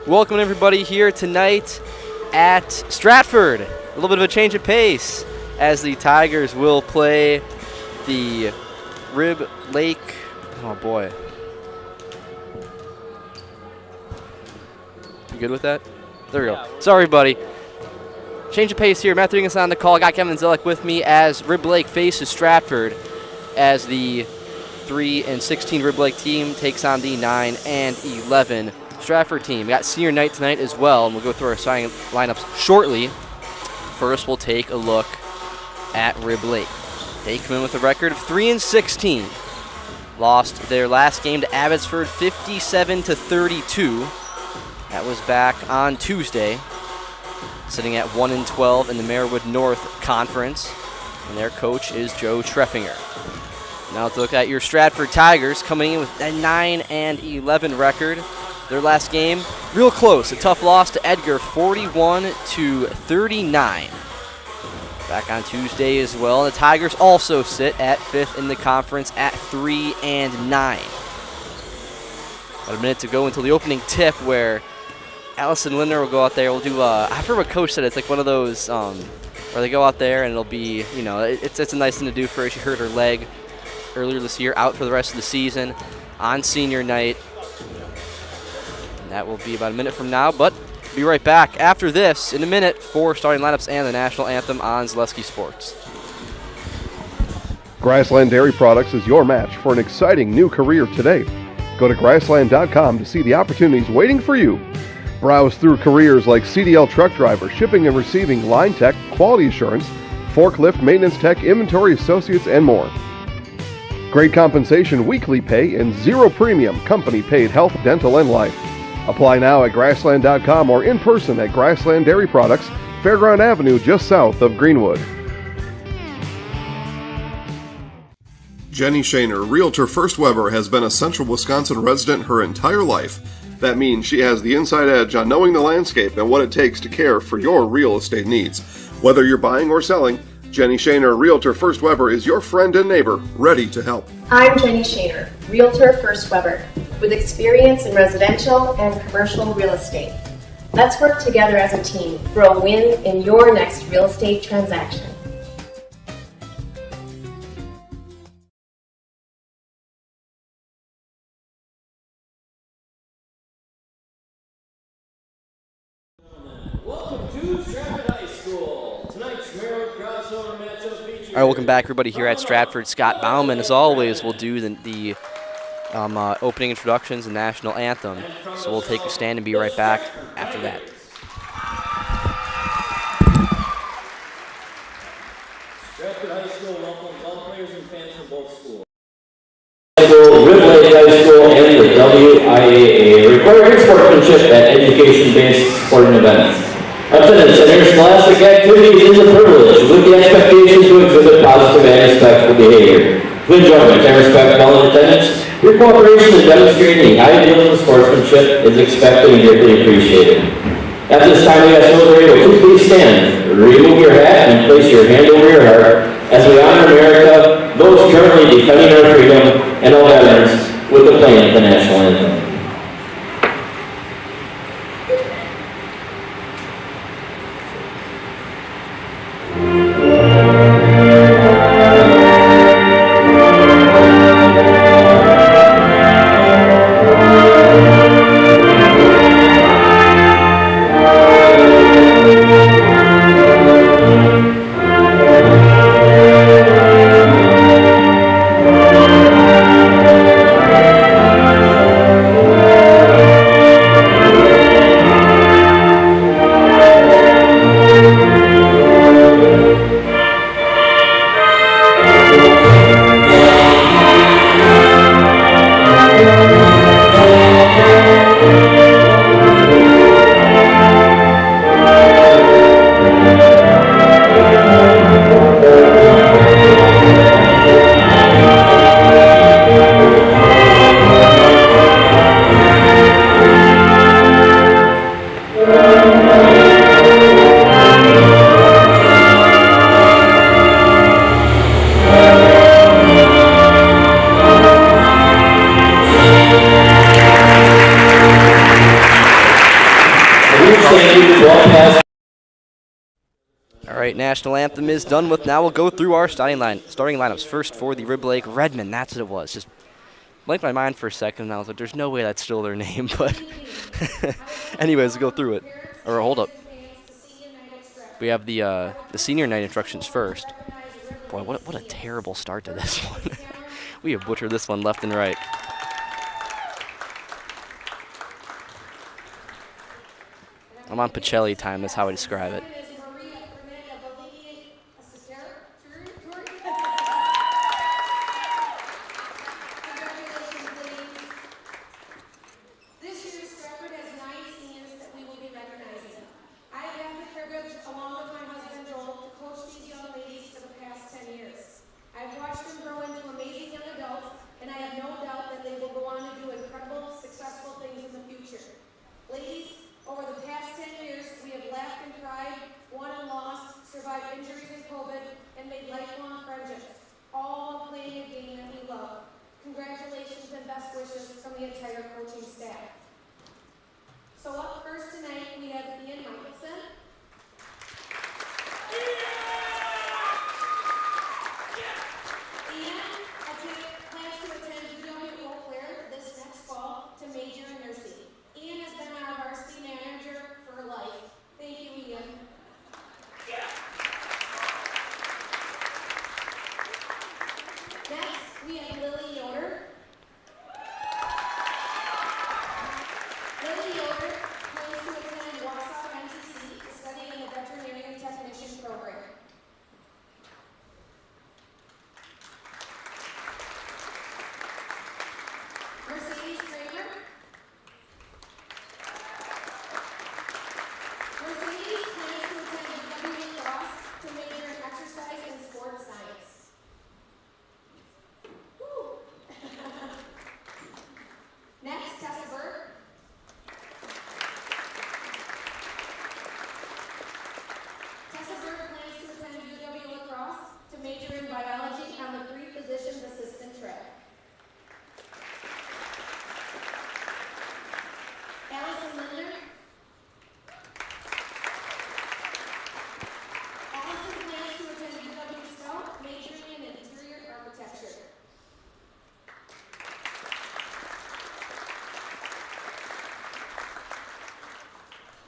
Welcome everybody here tonight at Stratford. A little bit of a change of pace as the Tigers will play the Rib Lake. Oh boy. You good with that? There we go. Sorry, buddy. Change of pace here. Matthew Inges on the call. I got Kevin Zellick with me as Rib Lake faces Stratford as the 3-16 Rib Lake team takes on the 9-11 Stratford team. We got senior night tonight as well, and we'll go through our starting lineups shortly. First, we'll take a look at Rib Lake. They come in with a record of 3-16. Lost their last game to Abbotsford 57-32. That was back on Tuesday. Sitting at 1-12 in the Marewood North Conference, and their coach is Joe Treffinger. Now let's look at your Stratford Tigers coming in with a 9-11 record. Their last game, real close, a tough loss to Edgar, 41-39. Back on Tuesday as well. The Tigers also sit at 5th in the conference at 3-9. About a minute to go until the opening tip, where Allison Lindner will go out there. We'll do. I've heard what Coach said. It's like one of those where they go out there and it'll be, it's a nice thing to do for her. She hurt her leg earlier this year, out for the rest of the season on senior night. And that will be about a minute from now, but be right back after this in a minute for starting lineups and the national anthem on Zaleski Sports. Grassland Dairy Products is your match for an exciting new career today. Go to grassland.com to see the opportunities waiting for you. Browse through careers like CDL truck driver, shipping and receiving, line tech, quality assurance, forklift, maintenance tech, inventory associates, and more. Great compensation, weekly pay, and zero premium, company paid health, dental, and life. Apply now at grassland.com or in person at Grassland Dairy Products, Fairground Avenue, just south of Greenwood. Jenny Shaner, Realtor First Weber, has been a Central Wisconsin resident her entire life. That means she has the inside edge on knowing the landscape and what it takes to care for your real estate needs. Whether you're buying or selling, Jenny Shaner, Realtor First Weber, is your friend and neighbor, ready to help. I'm Jenny Shaner, Realtor First Weber, with experience in residential and commercial real estate. Let's work together as a team for a win in your next real estate transaction. All right, welcome back, everybody, here at Stratford. Scott Bauman, as always, will do the opening introductions and national anthem. So we'll take a stand and be right back after that. Stratford High School welcomes all players and fans from both schools. Rib Lake High School and the WIAA requiring sportsmanship at education-based sporting events. Attendance at interscholastic activities is a privilege, with the expectation to exhibit positive and respectful behavior. With enjoyment and respect while in attendance, your cooperation in demonstrating the high ideals of sportsmanship is expected and greatly appreciated. At this time, we ask those who are able to please stand, remove your hat, and place your hand over your heart as we honor America, those currently defending our freedom, and all veterans with the playing of the national anthem. All right, national anthem is done with. Now we'll go through our starting lineups. First for the Rib Lake Redmen. That's what it was. Just blanked my mind for a second, and I was like, there's no way that's still their name. But anyways, we'll go through it. Or hold up. We have the senior night instructions first. Boy, what a terrible start to this one. We have butchered this one left and right. I'm on Pacelli time. That's how I describe it. This year, Stratford has 9 seniors that we will be recognizing. I have had the privilege, along with my husband Joel, to coach these young ladies for the past 10 years. I've watched them grow into amazing young adults, and I have no doubt that they will go on to do incredible, successful things in the future. Ladies, over the past 10 years, we have laughed and cried, won and lost, survived injuries and COVID, and made lifelong friendships, all while playing a game that we love. Congratulations and best wishes from the entire coaching staff. So up first tonight, we have Ian Michelson. Ian plans to attend UW Eau Claire this next fall to major in nursing. Ian has been our varsity manager for life. Thank you, Ian. Next, we have Lily Yoder. Lily Yoder plans to attend Wausau NTC to study in the veterinarian technician program. Mercedes Kramer. Mercedes plans to attend UW Lacrosse to major in exercise and sports science. Woo. Next, Tessa Burke. Tessa Burke plans to attend UW Lacrosse to major in biology on the 3 physicians assistant track. Allison Linder. Allison plans to attend UW Scout, majoring in interior architecture.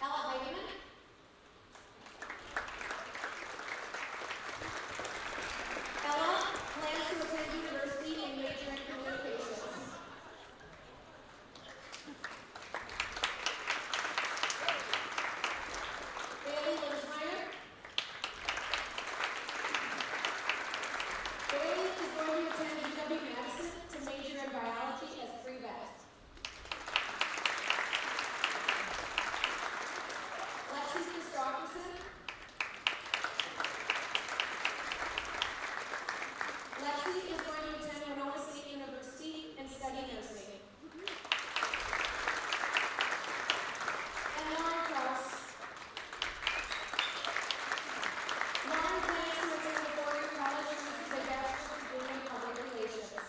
Ella Heidemann. Ella plans to attend university and major in communications. Bailey Linsmeyer. Bailey is going to attend UW Madison to major in biology as pre-vet. Lexi Christopherson. Lexi is going to attend Winona State University and study nursing. And Lauren Krause. Lauren plans to attend the 4-year college and receive a bachelor's degree in public relations.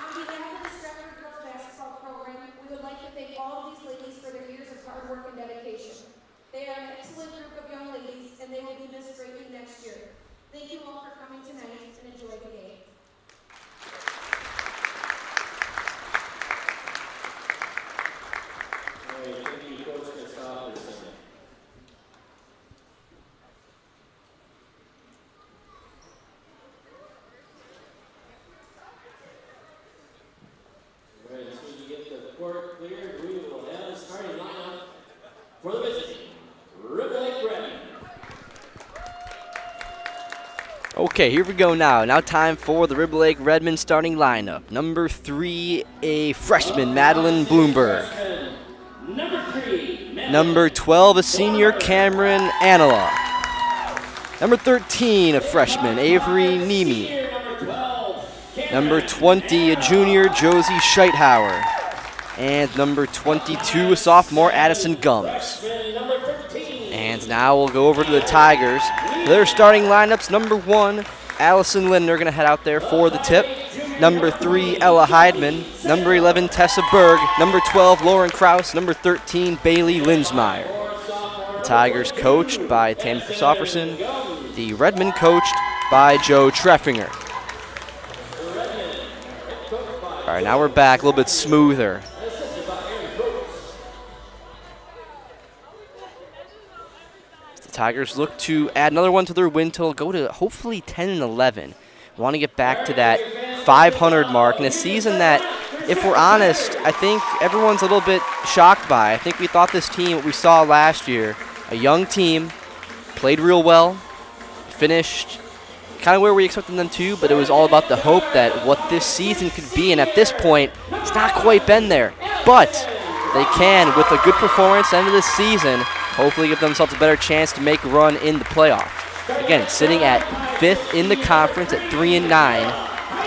On behalf of the Stratford Girls Basketball Program, we would like to thank all of these ladies for their years of hard work and dedication. They are an excellent group of young ladies, and they will be missed greatly next year. Thank you all for coming tonight, and enjoy the game. All right, thank you, Coach Christopherson. All right, as soon as you get the court cleared, we will have a starting lineup for the visiting Rib Lake Redmen. Okay, here we go now. Now time for the Rib Lake Redmen starting lineup. Number 3, a freshman, Madeline Bloomberg. Number 3, Number 12, a senior, Cameron Anala. Number 13, a freshman, Avery Nemi. Number 12, Number 20, a junior, Josie Scheithauer. And number 22, a sophomore, Addison Gums. number 13. And now we'll go over to the Tigers. Their starting lineups, number 1, Allison Linder going to head out there for the tip. number 3, Ella Heidman, number 11, Tessa Berg, number 12, Lauren Kraus, number 13, Bailey Linsmeyer. The Tigers coached by Tammy Christofferson, the Redmen coached by Joe Treffinger. All right, now we're back, a little bit smoother. The Tigers look to add another one to their win total, go to hopefully 10-11. Want to get back to that 500 mark in a season that, if we're honest, I think everyone's a little bit shocked by. I think we thought this team, what we saw last year, a young team, played real well, finished kind of where we expected them to, but it was all about the hope that what this season could be, and at this point, it's not quite been there. But they can, with a good performance end of this season, hopefully give themselves a better chance to make a run in the playoffs. Again, sitting at 5th in the conference at 3-9,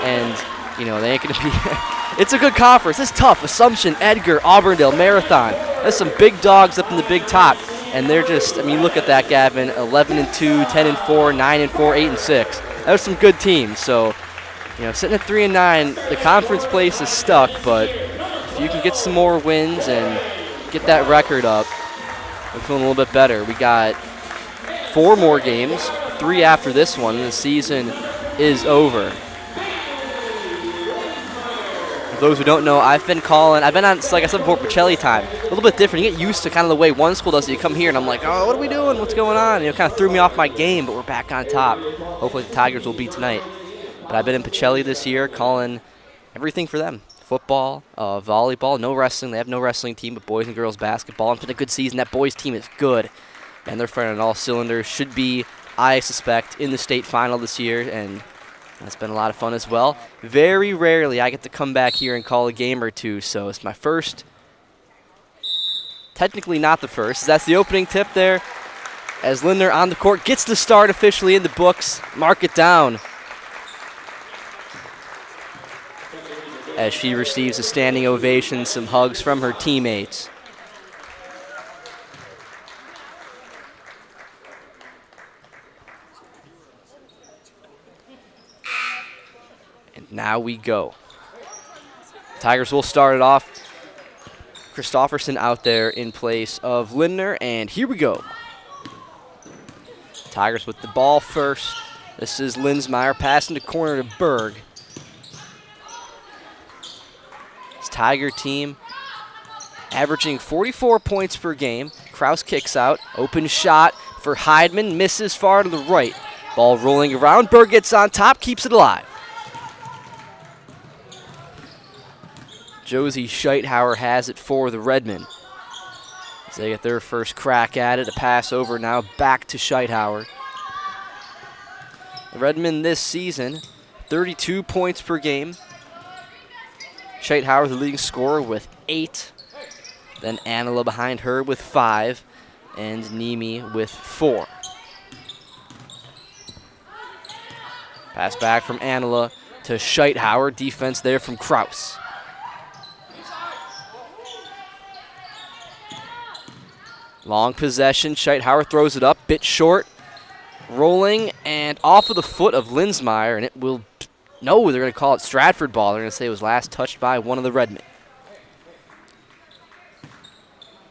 and they ain't gonna be. It's a good conference. It's tough. Assumption, Edgar, Auburndale, Marathon. There's some big dogs up in the big top, and they're just. I mean, look at that, Gavin. 11-2, 10-4, 9-4, 8-6. Those some good teams. So, sitting at 3-9, the conference place is stuck. But if you can get some more wins and get that record up, I'm feeling a little bit better. We got 4 more games, 3 after this one, and the season is over. For those who don't know, I've been on, like I said before, Pacelli time. A little bit different. You get used to kind of the way one school does it. You come here, and I'm like, oh, what are we doing? What's going on? Kind of threw me off my game, but we're back on top. Hopefully the Tigers will beat tonight. But I've been in Pacelli this year, calling everything for them. Football, volleyball, no wrestling. They have no wrestling team, but boys and girls basketball. It's been a good season. That boys team is good. And they're firing on all cylinders. Should be, I suspect, in the state final this year, and that's been a lot of fun as well. Very rarely I get to come back here and call a game or two, so it's my first, technically not the first. That's the opening tip there, as Lindner on the court gets the start officially in the books. Mark it down as she receives a standing ovation, some hugs from her teammates. Now we go. Tigers will start it off. Christofferson out there in place of Lindner, and here we go. Tigers with the ball first. This is Linsmeyer passing to corner to Berg. This Tiger team averaging 44 points per game. Kraus kicks out. Open shot for Heidman. Misses far to the right. Ball rolling around. Berg gets on top, keeps it alive. Josie Scheithauer has it for the Redmen. As they get their first crack at it, a pass over now back to Scheithauer. The Redmen this season, 32 points per game. Scheithauer the leading scorer with 8. Then Anila behind her with 5. And Nemi with 4. Pass back from Anila to Scheithauer. Defense there from Kraus. Long possession. Scheithauer throws it up. Bit short. Rolling and off of the foot of Linsmeyer. And it will. No, they're going to call it Stratford ball. They're going to say it was last touched by one of the Redmen.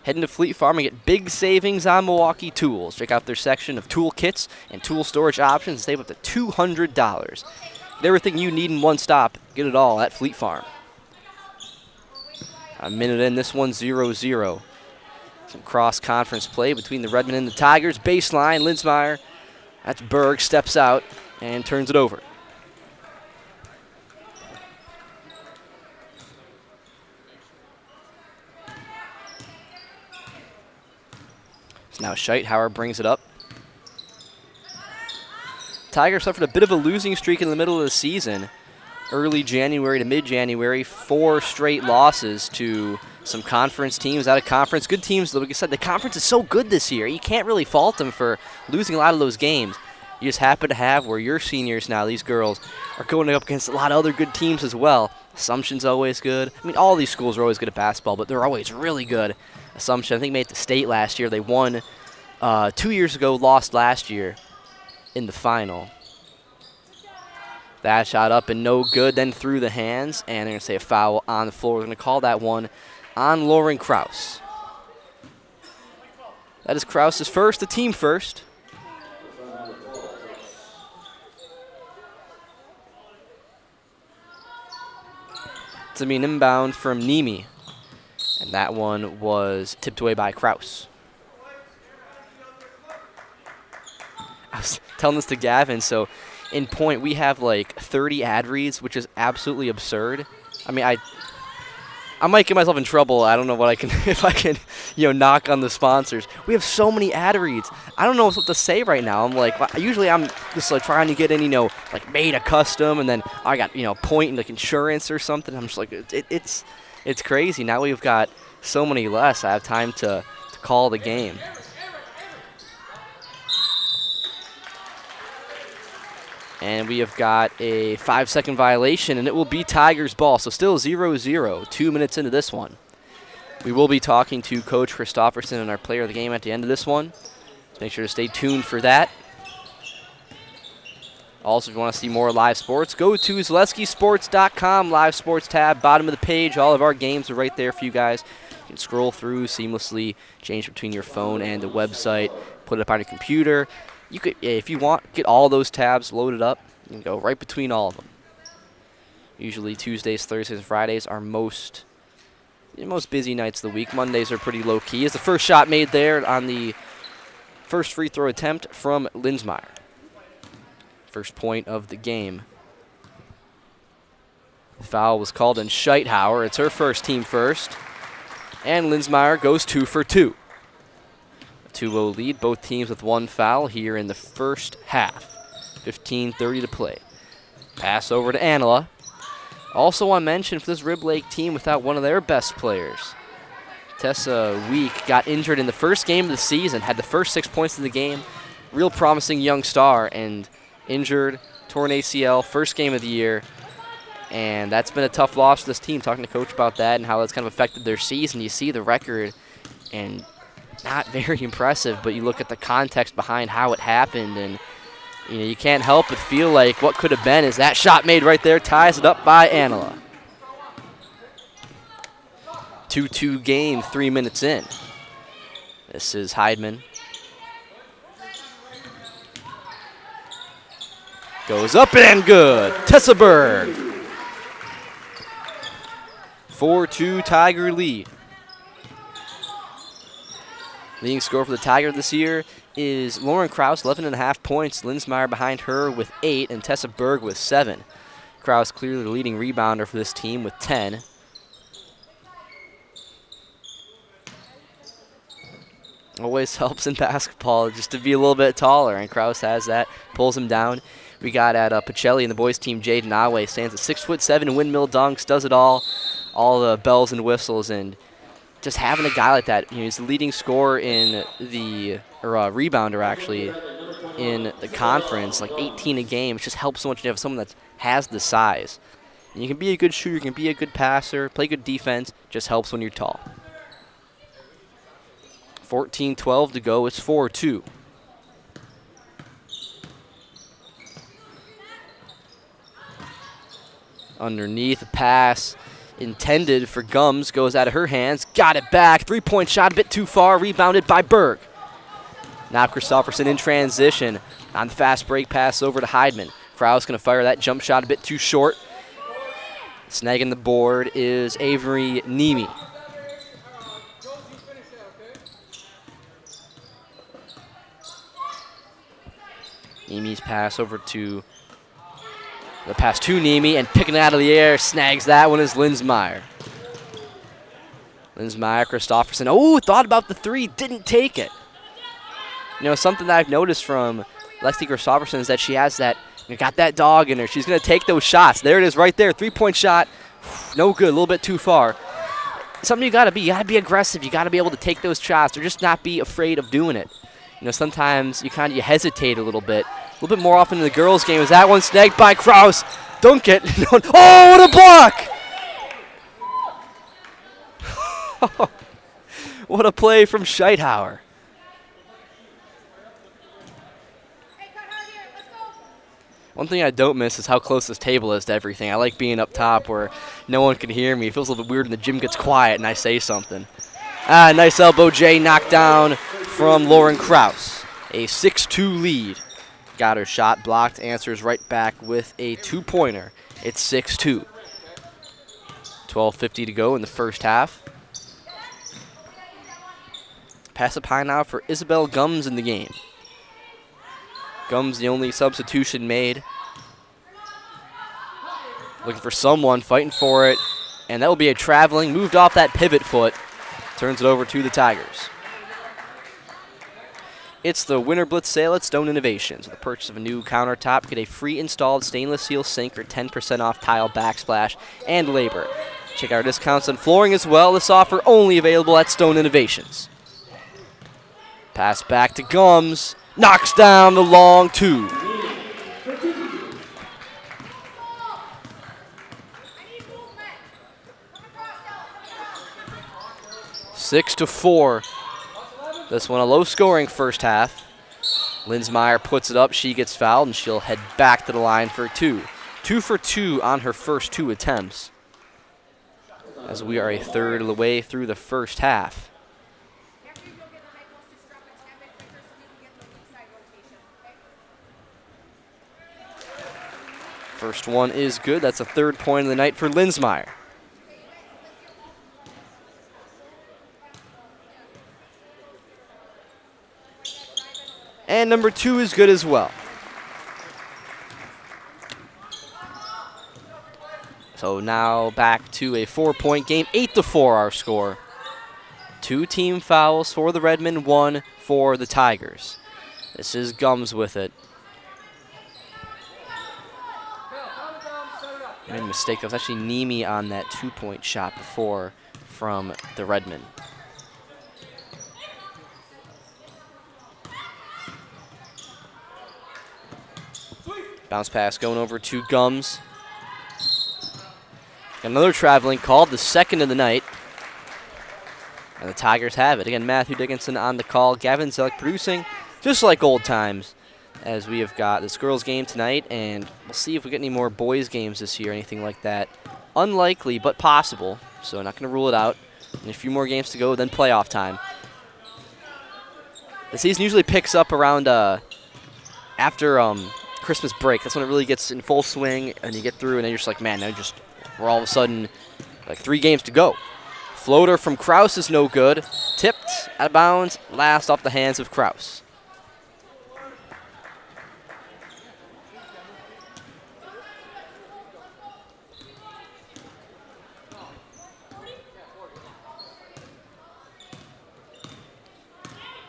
Heading to Fleet Farm and get big savings on Milwaukee tools. Check out their section of tool kits and tool storage options. Save up to $200. Get everything you need in one stop. Get it all at Fleet Farm. A minute in, this one 0-0. Some cross-conference play between the Redmen and the Tigers. Baseline, Linsmeyer. That's Berg, steps out and turns it over. So now Scheithauer brings it up. Tigers suffered a bit of a losing streak in the middle of the season. Early January to mid-January, 4 straight losses to some conference teams out of conference. Good teams, like I said, the conference is so good this year. You can't really fault them for losing a lot of those games. You just happen to have where your seniors now, these girls, are going up against a lot of other good teams as well. Assumption's always good. I mean, all these schools are always good at basketball, but they're always really good. Assumption, I think, made it to state last year. They won 2 years ago, lost last year in the final. That shot up and no good, then through the hands, and they're going to say a foul on the floor. We're going to call that one on Lauren Kraus. That is Kraus's first, the team first. It's going to be an inbound from Nemi, and that one was tipped away by Kraus. I was telling this to Gavin, so in point we have like 30 ad reads, which is absolutely absurd. I mean, I might get myself in trouble. I don't know what I can if I can, knock on the sponsors. We have so many ad reads. I don't know what to say right now. I'm like, usually I'm just like trying to get in, like made a custom, and then I got point and like insurance or something. I'm just like, it's crazy. Now we've got so many less. I have time to call the game. And we have got a 5-second violation, and it will be Tigers ball. So still 0-0, 2 minutes into this one. We will be talking to Coach Christofferson and our player of the game at the end of this one. So make sure to stay tuned for that. Also, if you want to see more live sports, go to ZaleskiSports.com, live sports tab, bottom of the page. All of our games are right there for you guys. You can scroll through seamlessly, change between your phone and the website, put it up on your computer. You could, if you want, get all those tabs loaded up. You can go right between all of them. Usually Tuesdays, Thursdays, and Fridays are most busy nights of the week. Mondays are pretty low-key. Is the first shot made there on the first free throw attempt from Linsmeyer. First point of the game. The foul was called on Scheithauer. It's her first, team first. And Linsmeyer goes 2 for 2. 2-0 lead, both teams with one foul here in the first half. 15:30 to play. Pass over to Anila. Also want to mention for this Rib Lake team without one of their best players. Tessa Week got injured in the first game of the season, had the first 6 points of the game. Real promising young star, and injured, torn ACL, first game of the year. And that's been a tough loss for this team. Talking to Coach about that and how that's kind of affected their season. You see the record, and not very impressive, but you look at the context behind how it happened, and you can't help but feel like what could have been is that shot made right there ties it up by Anila. 2-2 game, 3 minutes in. This is Heidman. Goes up and good. Tessa Berg. 4-2 Tiger lead. Leading scorer for the Tiger this year is Lauren Kraus, 11.5 points. Linsmeyer behind her with 8, and Tessa Berg with 7. Kraus clearly the leading rebounder for this team with 10. Always helps in basketball just to be a little bit taller, and Kraus has that, pulls him down. We got at Pacelli and the boys team, Jaden Awe stands at 6'7", windmill dunks, does it all the bells and whistles, and just having a guy like that, he's the leading scorer in the, rebounder actually, in the conference, like 18 a game. It just helps so much to have someone that has the size. And you can be a good shooter, you can be a good passer, play good defense, just helps when you're tall. 14-12 to go, it's 4-2. Underneath, a pass intended for Gums, goes out of her hands, got it back, three-point shot a bit too far, rebounded by Berg. Now Christofferson in transition on the fast break pass over to Heidman. Kraus going to fire that jump shot a bit too short. Snagging the board is Avery Nemi. Nemi's pass over to the pass to Nemi, and picking it out of the air, snags that one is Linsmeyer. Linsmeyer, Christofferson, thought about the three, didn't take it. Something that I've noticed from Lexi Christofferson is that she has that, got that dog in her. She's going to take those shots. There it is right there, three-point shot. No good, a little bit too far. Something you got to be aggressive. You got to be able to take those shots or just not be afraid of doing it. Sometimes you hesitate a little bit more often in the girls' game. Is that one snagged by Kraus? Dunk it. Oh, what a block! What a play from Scheithauer. One thing I don't miss is how close this table is to everything. I like being up top where no one can hear me. It feels a little bit weird when the gym gets quiet and I say something. Nice elbow J knocked down from Lauren Kraus. A 6-2 lead. Got her shot blocked, answers right back with a 2-pointer. It's 6-2. 12:50 to go in the first half. Pass up high now for Isabel Gums in the game. Gums the only substitution made. Looking for someone, fighting for it. And that will be a traveling, moved off that pivot foot. Turns it over to the Tigers. It's the Winter Blitz sale at Stone Innovations. With the purchase of a new countertop, get a free installed stainless steel sink or 10% off tile backsplash and labor. Check out our discounts on flooring as well. This offer only available at Stone Innovations. Pass back to Gums. Knocks down the long 2. Six to 4. This one a low-scoring first half. Linsmeyer puts it up. She gets fouled, and she'll head back to the line for 2. 2 for 2 on her first 2 attempts. As we are a third of the way through the first half. First one is good. That's a 3rd point of the night for Linsmeyer. And number 2 is good as well. So now back to a 4-point game. 8-4 our score. 2 team fouls for the Redmen, 1 for the Tigers. This is Gums with it. I made a mistake. That was actually Nemi on that 2-point shot before from the Redmen. Bounce pass going over to Gums. Another traveling called, the 2nd of the night. And the Tigers have it. Again, Matthew Dickinson on the call. Gavin Zellick producing, just like old times, as we have got this girls game tonight, and we'll see if we get any more boys games this year, anything like that. Unlikely, but possible, so not going to rule it out. And a few more games to go, then playoff time. The season usually picks up around after Christmas break. That's when it really gets in full swing, and you get through, and then you're just like, man, we're all of a sudden like 3 games to go. Floater from Kraus is no good. Tipped, out of bounds, last off the hands of Kraus.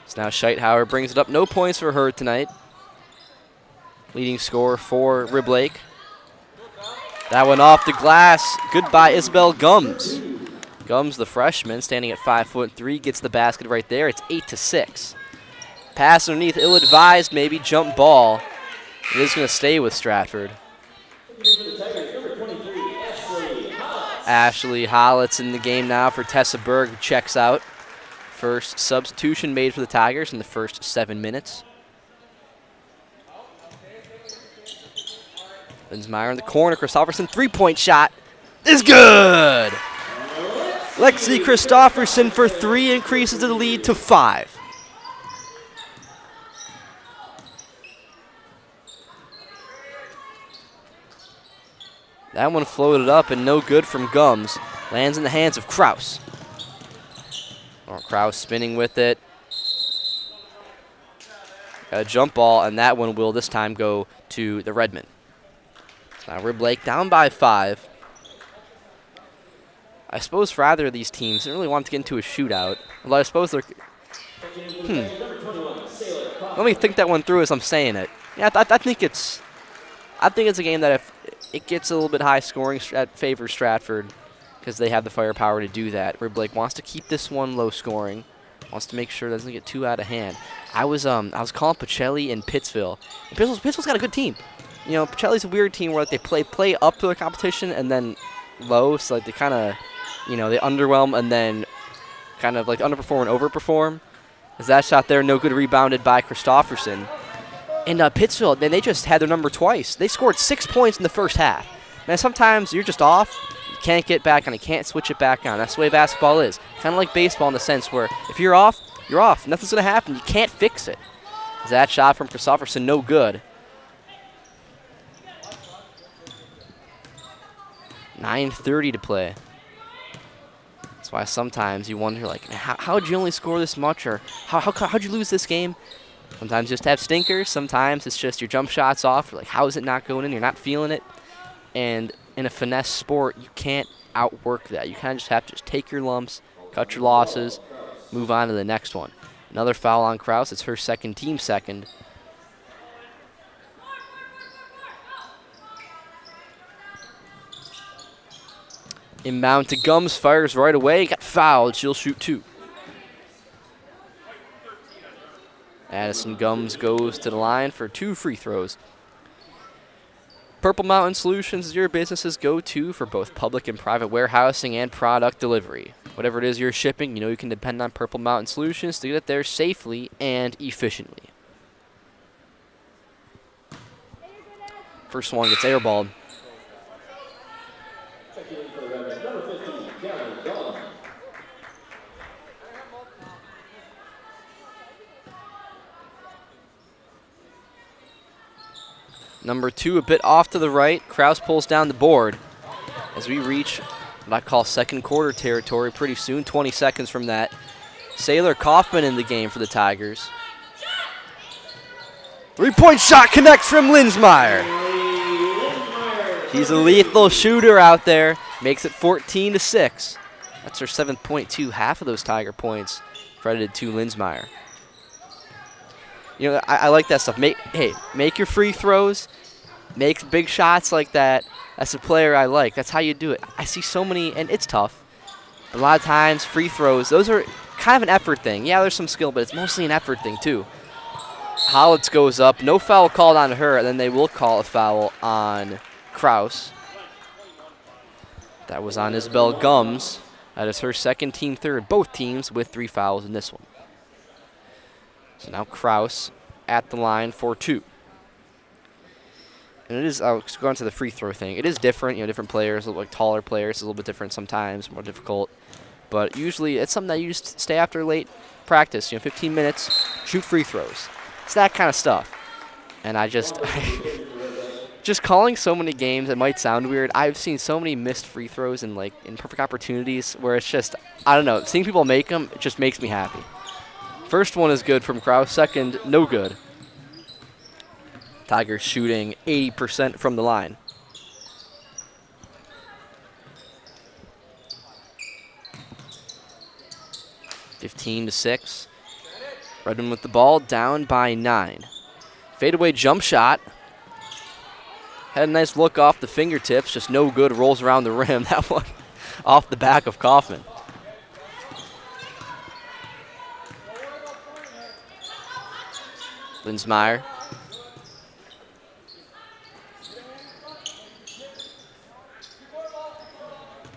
So now Scheithauer brings it up. No points for her tonight. Leading scorer for Rib Lake. That one off the glass. Goodbye, Isabel Gums. Gums, the freshman, standing at 5'3", gets the basket right there. It's 8-6. Pass underneath, ill-advised, maybe jump ball. It is going to stay with Stratford. Ashley Hollett's in the game now for Tessa Berg, who checks out. First substitution made for the Tigers in the first 7 minutes. Linsmeyer in the corner. Christofferson, 3-point shot is good. Lexi Christofferson for 3 increases the lead to 5. That one floated up and no good from Gums. Lands in the hands of Kraus. Kraus spinning with it. Got a jump ball, and that one will this time go to the Redmen. Now Rib Lake down by 5. I suppose for either of these teams, they don't really want to get into a shootout. Although I suppose they're... Let me think that one through as I'm saying it. Yeah, I think it's a game that if it gets a little bit high scoring, favors Stratford, because they have the firepower to do that. Rib Lake wants to keep this one low scoring, wants to make sure it doesn't get too out of hand. I was calling Pacelli and Pittsville. And Pittsville's got a good team. You know, Pacelli's a weird team where like, they play up to the competition and then low, so like they kind of, you know, they underwhelm and then kind of like underperform and overperform. As that shot there, no good, rebounded by Christofferson. And Pittsfield, man, they just had their number twice. They scored 6 points in the first half. Man, sometimes you're just off. You can't get back on. You can't switch it back on. That's the way basketball is. Kind of like baseball in the sense where if you're off, you're off. Nothing's going to happen. You can't fix it. That shot from Christofferson, no good. 9:30 to play. That's why sometimes you wonder, like, how'd you only score this much, or how'd you lose this game? Sometimes you just have stinkers. Sometimes it's just your jump shot's off. You're like, how is it not going in? You're not feeling it. And in a finesse sport, you can't outwork that. You kind of just have to just take your lumps, cut your losses, move on to the next one. Another foul on Kraus. It's her second, team second. Inbound to Gums, fires right away. Got fouled. She'll shoot 2. Addison Gums goes to the line for 2 free throws. Purple Mountain Solutions is your business's go-to for both public and private warehousing and product delivery. Whatever it is you're shipping, you know you can depend on Purple Mountain Solutions to get it there safely and efficiently. First one gets airballed. Number 2 a bit off to the right. Kraus pulls down the board as we reach what I call second quarter territory pretty soon, 20 seconds from that. Sailor Kaufman in the game for the Tigers. 3-point shot connects from Linsmeyer. He's a lethal shooter out there. Makes it 14-6. That's her 7th point, too. Half of those Tiger points credited to Linsmeyer. You know, I like that stuff. Make your free throws. Make big shots like that. That's a player I like. That's how you do it. I see so many, and it's tough. But a lot of times, free throws, those are kind of an effort thing. Yeah, there's some skill, but it's mostly an effort thing, too. Hollitz goes up. No foul called on her, and then they will call a foul on Kraus. That was on Isabel Gums. That is her second, team third. Both teams with 3 fouls in this one. So now Kraus at the line for 2. And it is, I'll go on to the free throw thing. It is different, you know, different players, like taller players, it's a little bit different sometimes, more difficult. But usually it's something that you just stay after late practice, you know, 15 minutes, shoot free throws. It's that kind of stuff. And I just, just calling so many games, it might sound weird. I've seen so many missed free throws and like in perfect opportunities where it's just, I don't know, seeing people make them, it just makes me happy. First one is good from Kraus. Second, no good. Tigers shooting 80% from the line. (15-6). Redmond with the ball, down by 9. Fadeaway jump shot. Had a nice look off the fingertips, just no good. Rolls around the rim. That one off the back of Kaufman. Linsmeyer.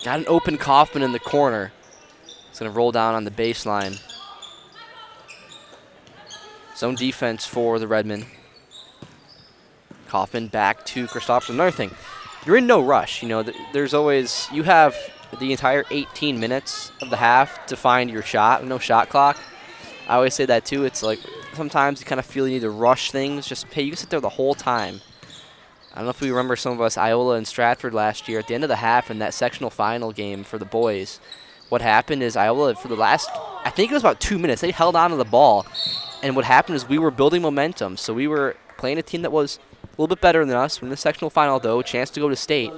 Got an open Kaufman in the corner. It's going to roll down on the baseline. Zone defense for the Redmen. Kaufman back to Christopherson. Another thing, you're in no rush. You know, there's always, you have the entire 18 minutes of the half to find your shot. No shot clock. I always say that too. It's like sometimes you kind of feel you need to rush things. Just, hey, you can sit there the whole time. I don't know if we remember, some of us, WIAA and Stratford last year, at the end of the half in that sectional final game for the boys, what happened is WIAA, for the last, I think it was about 2 minutes, they held on to the ball. And what happened is we were building momentum. So we were playing a team that was a little bit better than us. We're in the sectional final, though, chance to go to state.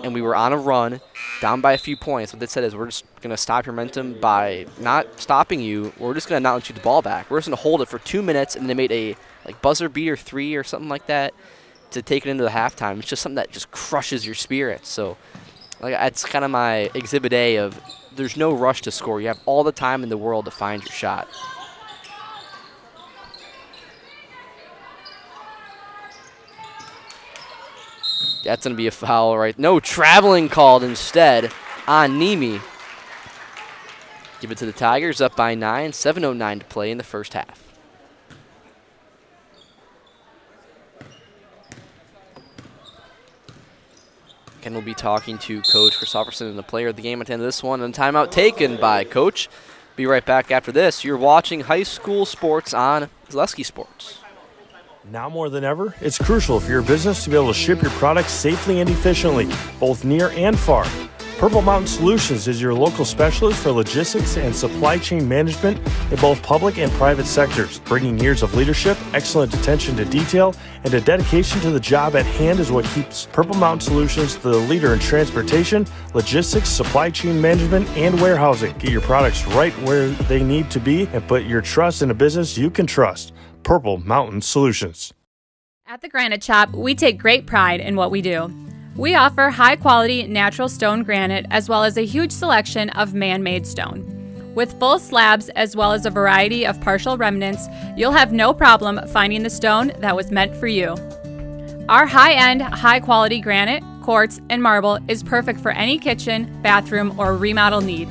And we were on a run, down by a few points. What they said is, we're just going to stop your momentum by not stopping you. We're just going to not let you the ball back. We're just going to hold it for 2 minutes, and they made a buzzer beater 3 or something like that to take it into the halftime. It's just something that just crushes your spirit. So that's kind of my exhibit A of there's no rush to score. You have all the time in the world to find your shot. That's going to be a foul, right? No, traveling called instead on Nemi. Give it to the Tigers, up by 9. 7:09 to play in the first half. Again, we'll be talking to Coach Christopherson and the player of the game at the end of this one. And timeout taken by Coach. Be right back after this. You're watching high school sports on Zaleski Sports. Now more than ever, it's crucial for your business to be able to ship your products safely and efficiently, both near and far. Purple Mountain Solutions is your local specialist for logistics and supply chain management in both public and private sectors. Bringing years of leadership, excellent attention to detail, and a dedication to the job at hand is what keeps Purple Mountain Solutions the leader in transportation, logistics, supply chain management, and warehousing. Get your products right where they need to be and put your trust in a business you can trust. Purple Mountain Solutions. At the Granite Shop, we take great pride in what we do. We offer high-quality natural stone granite as well as a huge selection of man-made stone. With full slabs as well as a variety of partial remnants, you'll have no problem finding the stone that was meant for you. Our high-end, high-quality granite, quartz, and marble is perfect for any kitchen, bathroom, or remodel need.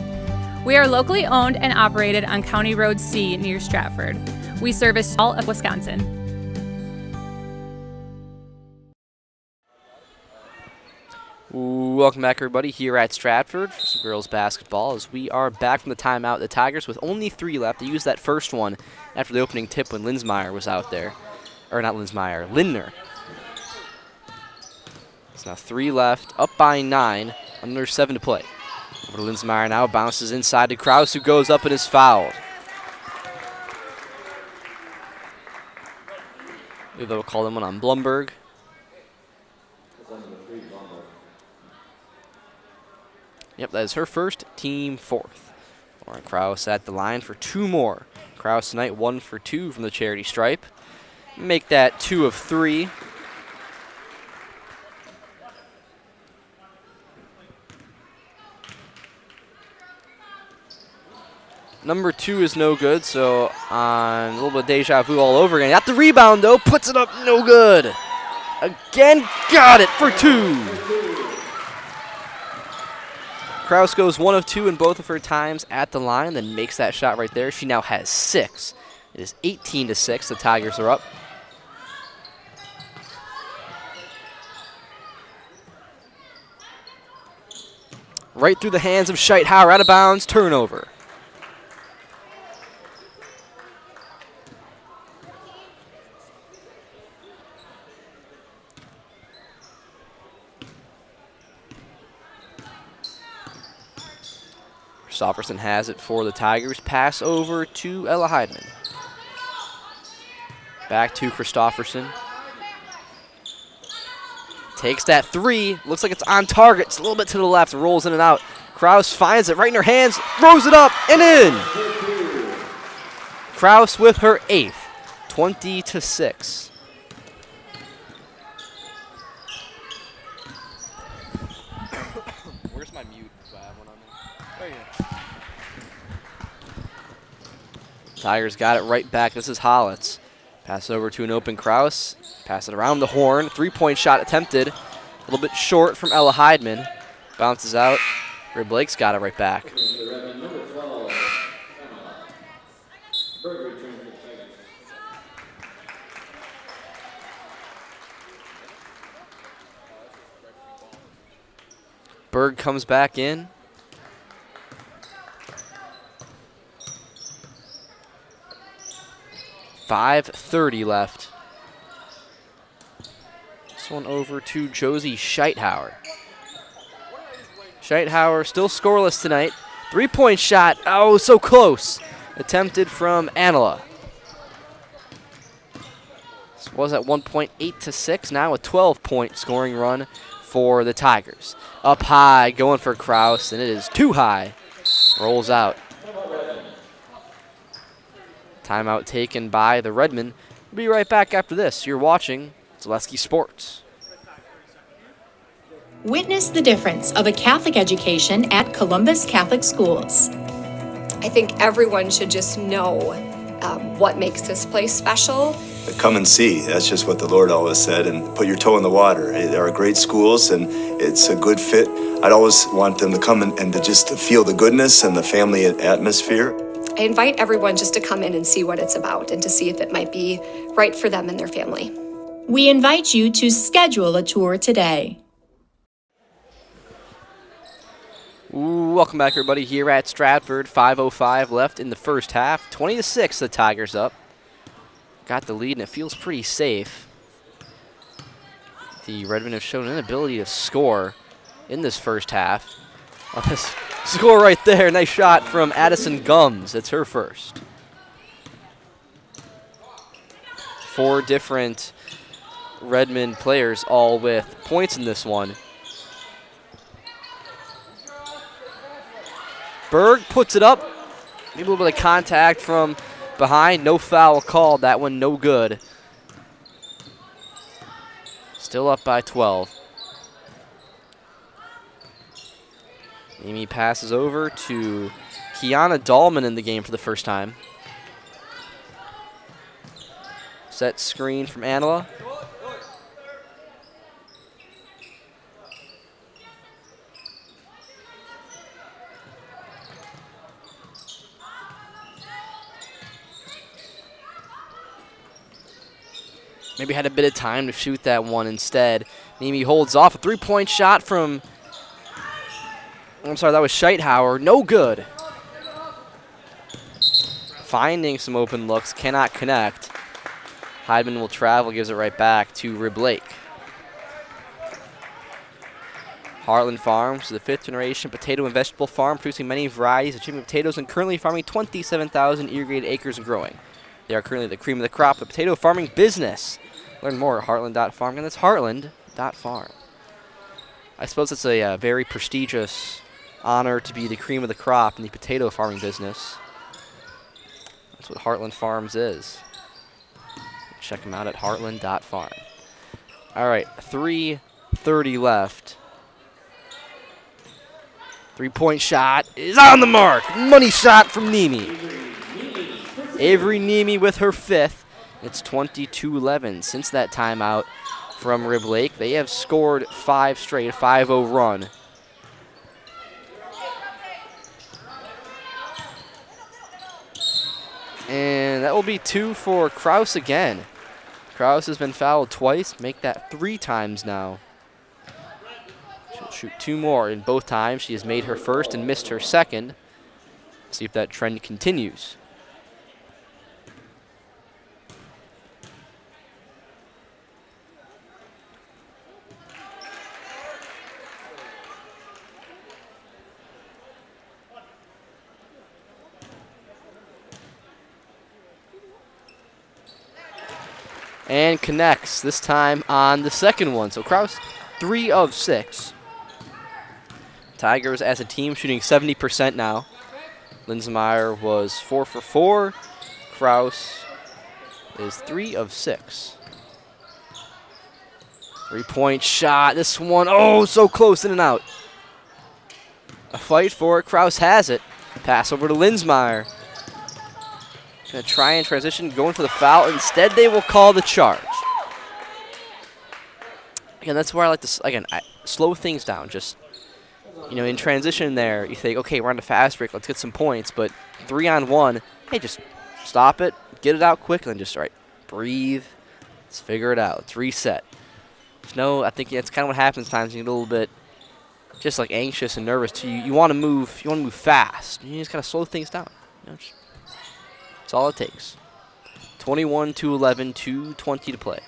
We are locally owned and operated on County Road C near Stratford. We service all of Wisconsin. Welcome back, everybody, here at Stratford for some girls basketball as we are back from the timeout. The Tigers with only 3 left. They used that first one after the opening tip when Linsmeyer was out there. Or not Linsmeyer, Lindner. It's now 3 left, up by 9, under 7 to play. Over to Linsmeyer now, bounces inside to Kraus, who goes up and is fouled. Maybe they'll call them one on Blumberg. Yep, that is her first, team 4th. Lauren Kraus at the line for 2 more. Kraus tonight 1 for 2 from the charity stripe. Make that 2 of 3. Number 2 is no good, so on a little bit of deja vu all over again. Got the rebound, though, puts it up, no good. Again, got it for 2. Kraus goes 1 of 2 in both of her times at the line, then makes that shot right there. She now has 6. It is 18-6. The Tigers are up. Right through the hands of Scheithauer, out of bounds, turnover. Christopherson has it for the Tigers. Pass over to Ella Heidman. Back to Christopherson. Takes that 3. Looks like it's on target. It's a little bit to the left. Rolls in and out. Kraus finds it right in her hands. Throws it up and in. Kraus with her 8th. 20-6. Where's my mute? Do I have one on there? Right here. Tigers got it right back. This is Hollitz. Pass over to an open Kraus. Pass it around the horn. 3-point shot attempted. A little bit short from Ella Heidman. Bounces out. Ray Blake's got it right back. Berg comes back in. .5:30 left. This one over to Josie Scheithauer. Scheithauer still scoreless tonight. 3-point shot. Oh, so close. Attempted from Anila. This was at 1 point 8-6. Now a 12-point scoring run for the Tigers. Up high, going for Kraus, and it is too high. Rolls out. Timeout taken by the Redmen. We'll be right back after this. You're watching Zaleski Sports. Witness the difference of a Catholic education at Columbus Catholic Schools. I think everyone should just know what makes this place special. Come and see. That's just what the Lord always said, and put your toe in the water. There are great schools, and it's a good fit. I'd always want them to come and to just to feel the goodness and the family atmosphere. I invite everyone just to come in and see what it's about and to see if it might be right for them and their family. We invite you to schedule a tour today. Welcome back, everybody, here at Stratford. 5:05 left in the first half. 20-6, the Tigers up. Got the lead, and it feels pretty safe. The Redmen have shown an inability to score in this first half. Oh, this score right there. Nice shot from Addison Gums. It's her first. 4 different Redmen players all with points in this one. Berg puts it up. Maybe a little bit of contact from behind. No foul called. That one no good. Still up by 12. Amy passes over to Kiana Dahlman in the game for the first time. Set screen from Anila. Maybe had a bit of time to shoot that one instead. Mimi holds off a 3-point shot from, I'm sorry, that was Scheithauer. No good. Finding some open looks, cannot connect. Heidman will travel, gives it right back to Rib Lake. Heartland Farms, the 5th-generation potato and vegetable farm, producing many varieties of chicken potatoes and currently farming 27,000 irrigated acres and growing. They are currently the cream of the crop, the potato farming business. Learn more at heartland.farm, and that's heartland.farm. I suppose it's a very prestigious honor to be the cream of the crop in the potato farming business. That's what Heartland Farms is. Check them out at heartland.farm. All right, 3:30 left. 3-point shot is on the mark. Money shot from Nemi. Avery Nemi with her 5th. It's 22-11. Since that timeout from Rib Lake, they have scored 5 straight, a 5-0 run. And that will be 2 for Kraus again. Kraus has been fouled twice, make that 3 times now. She'll shoot 2 more, and both times she has made her first and missed her second. See if that trend continues. And connects, this time on the second one. So Kraus, 3 of 6. Tigers as a team shooting 70% now. Linsmeyer was 4 for 4. Kraus is 3 of 6. 3-point shot. This one, oh, so close, in and out. A fight for it. Kraus has it. Pass over to Linsmeyer. Gonna try and transition, going for the foul. Instead, they will call the charge. Again, that's where I like to, I slow things down. Just, in transition there, you think, okay, we're on a fast break, let's get some points. But 3-on-1, hey, just stop it, get it out quick, and just, all right, breathe. Let's figure it out. Let's reset. I think that's kind of what happens times. You get a little bit just like anxious and nervous. You want to move. You want to move fast. You just gotta slow things down. That's all it takes. 21-11, 2:20 to play.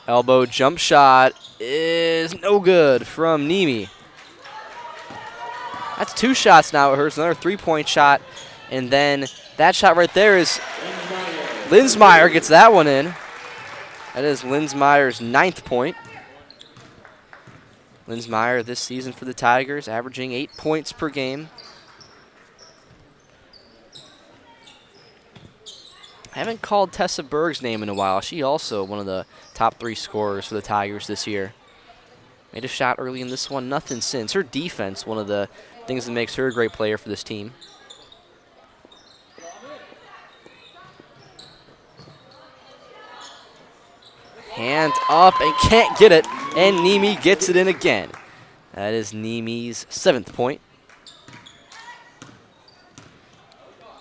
Elbow jump shot is no good from Nemi. That's 2 shots now. It hurts. Another 3-point shot. And then that shot right there is Linsmeyer gets that one in. That is Linsmeyer's 9th point. Linsmeyer this season for the Tigers, averaging 8 points per game. I haven't called Tessa Berg's name in a while. She also one of the top 3 scorers for the Tigers this year. Made a shot early in this one, nothing since. Her defense, one of the things that makes her a great player for this team. Hand up and can't get it, and Nemi gets it in again. That is Nemi's 7th point.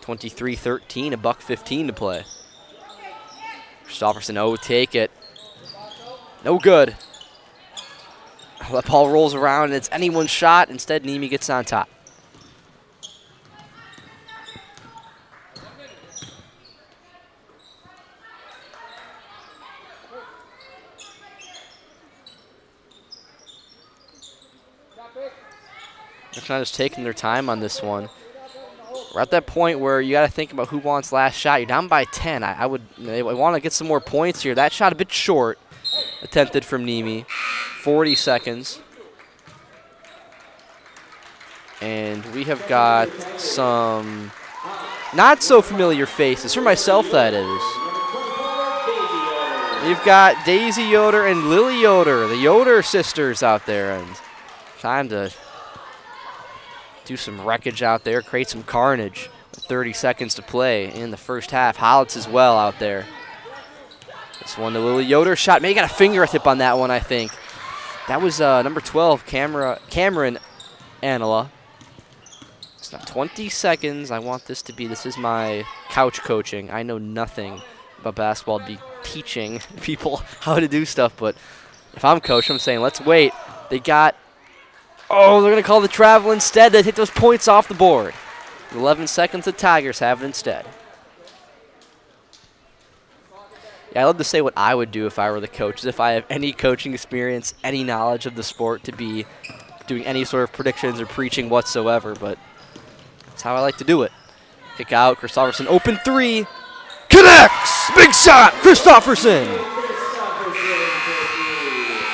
23-13, $1:15 to play. Christopherson, oh, take it. No good. That ball rolls around, and it's anyone's shot. Instead, Nemi gets on top. They're kind of just taking their time on this one. We're at that point where you got to think about who wants last shot. You're down by 10. I want to get some more points here. That shot a bit short, attempted from Nemi. 40 seconds. And we have got some not so familiar faces. For myself, that is. We've got Daisy Yoder and Lily Yoder, the Yoder sisters out there. And time to do some wreckage out there, create some carnage. 30 seconds to play in the first half. Hollitz as well out there. This one to Lily Yoder. Shot, maybe got a finger tip on that one, I think. That was number 12, Cameron Anila. It's not 20 seconds. I want this to be, this is my couch coaching. I know nothing about basketball to be teaching people how to do stuff, but if I'm coach, I'm saying let's wait. They got, oh, they're going to call the travel instead. They take those points off the board. 11 seconds the Tigers have it instead. Yeah, I love to say what I would do if I were the coach, if I have any coaching experience, any knowledge of the sport to be doing any sort of predictions or preaching whatsoever, but that's how I like to do it. Kick out, Christopherson, open three. Connects! Big shot, Christopherson!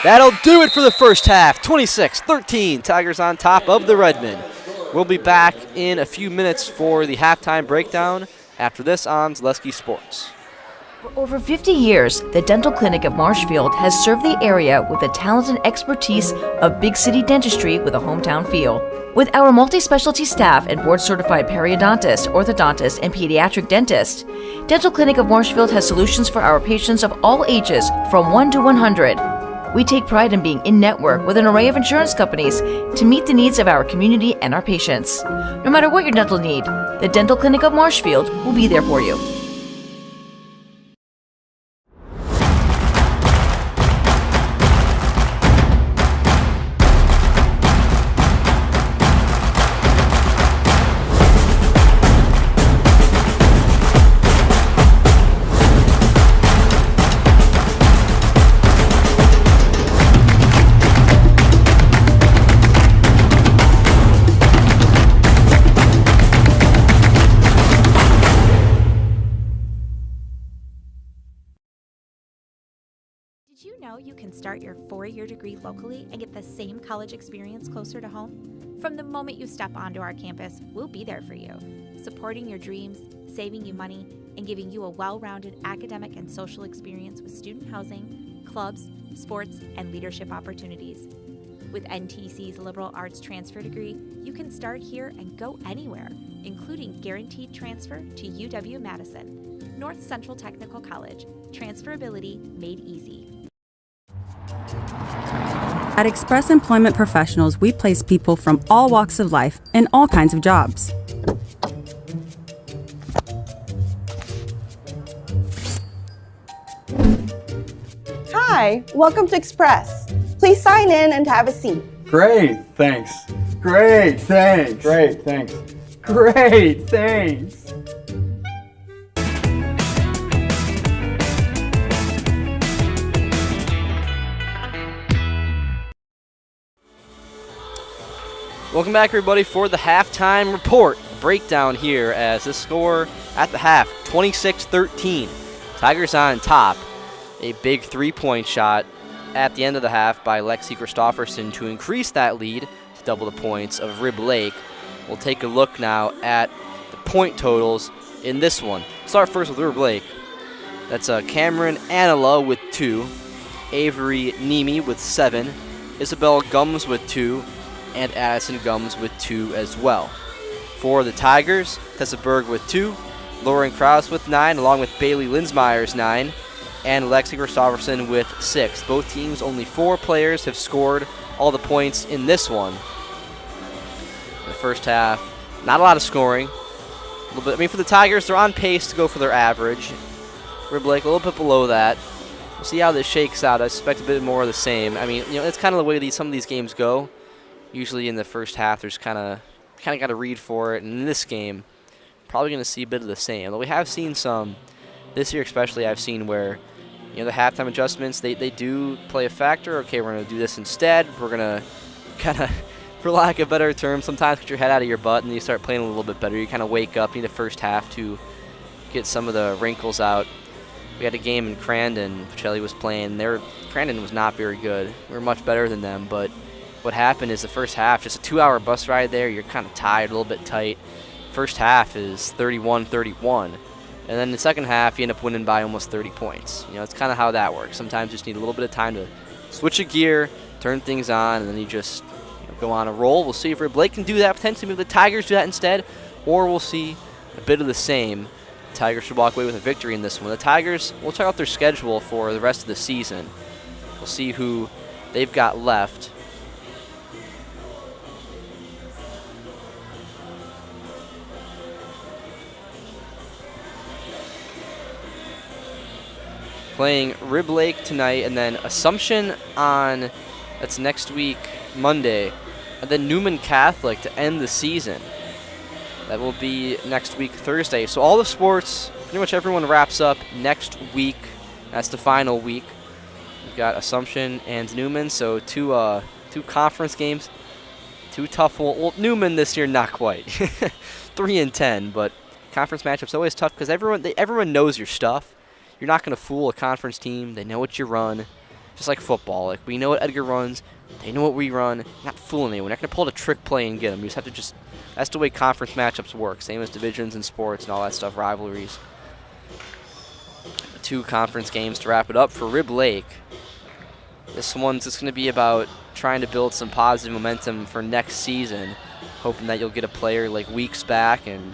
That'll do it for the first half. 26-13, Tigers on top of the Redmen. We'll be back in a few minutes for the halftime breakdown after this on Zaleski Sports. For over 50 years, the Dental Clinic of Marshfield has served the area with the talent and expertise of big city dentistry with a hometown feel. With our multi-specialty staff and board-certified periodontist, orthodontist, and pediatric dentist, Dental Clinic of Marshfield has solutions for our patients of all ages from 1 to 100. We take pride in being in-network with an array of insurance companies to meet the needs of our community and our patients. No matter what your dental need, the Dental Clinic of Marshfield will be there for you. Did you know you can start your 4-year degree locally and get the same college experience closer to home? From the moment you step onto our campus, we'll be there for you, supporting your dreams, saving you money, and giving you a well-rounded academic and social experience with student housing, clubs, sports, and leadership opportunities. With NTC's liberal arts transfer degree, you can start here and go anywhere, including guaranteed transfer to UW-Madison, North Central Technical College, transferability made easy. At Express Employment Professionals, we place people from all walks of life in all kinds of jobs. Hi, welcome to Express. Please sign in and have a seat. Great, thanks. Great, thanks. Great, thanks. Great, thanks. Welcome back, everybody, for the halftime report breakdown here as the score at the half, 26-13. Tigers on top. A big three-point shot at the end of the half by Lexi Christopherson to increase that lead to double the points of Rib Lake. We'll take a look now at the point totals in this one. Start first with Rib Lake. That's Cameron Anila with 2, Avery Nemi with 7, Isabel Gums with 2, and Addison Gums with 2 as well. For the Tigers, Tessa Berg with 2, Lauren Krause with 9, along with Bailey Linsmeyer's 9, and Lexi Christopherson with 6. Both teams, only 4 players have scored all the points in this one. In the first half, not a lot of scoring. little bit. I mean, for the Tigers, they're on pace to go for their average. Rib Lake a little bit below that. We'll see how this shakes out. I expect a bit more of the same. I mean, it's kind of the way some of these games go. Usually in the first half, there's kind of got to read for it. And in this game, probably going to see a bit of the same. Although we have seen some, this year especially, I've seen where, the halftime adjustments, they do play a factor. Okay, we're going to do this instead. We're going to kind of, for lack of a better term, sometimes get your head out of your butt and you start playing a little bit better. You kind of wake up in the first half to get some of the wrinkles out. We had a game in Crandon. Pacelli was playing. Crandon was not very good. We were much better than them, but what happened is the first half, just a 2-hour bus ride there, you're kind of tired, a little bit tight. First half is 31-31. And then the second half, you end up winning by almost 30 points. It's kind of how that works. Sometimes you just need a little bit of time to switch a gear, turn things on, and then you just go on a roll. We'll see if Rib Lake can do that. Potentially maybe the Tigers do that instead, or we'll see a bit of the same. The Tigers should walk away with a victory in this one. The Tigers, we'll check out their schedule for the rest of the season. We'll see who they've got left. Playing Rib Lake tonight, and then Assumption that's next week, Monday, and then Newman Catholic to end the season. That will be next week, Thursday. So all the sports, pretty much everyone wraps up next week. That's the final week. We've got Assumption and Newman, so two conference games, two tough ones. Well, Newman this year, not quite. 3-10, but conference matchups always tough because everyone knows your stuff. You're not going to fool a conference team. They know what you run, just like football. Like, we know what Edgar runs. They know what we run. Not fooling anyone. We're not going to pull a trick play and get them. You just have to that's the way conference matchups work. Same as divisions and sports and all that stuff, rivalries. 2 conference games to wrap it up for Rib Lake. This one's just going to be about trying to build some positive momentum for next season, hoping that you'll get a player like Weeks back, and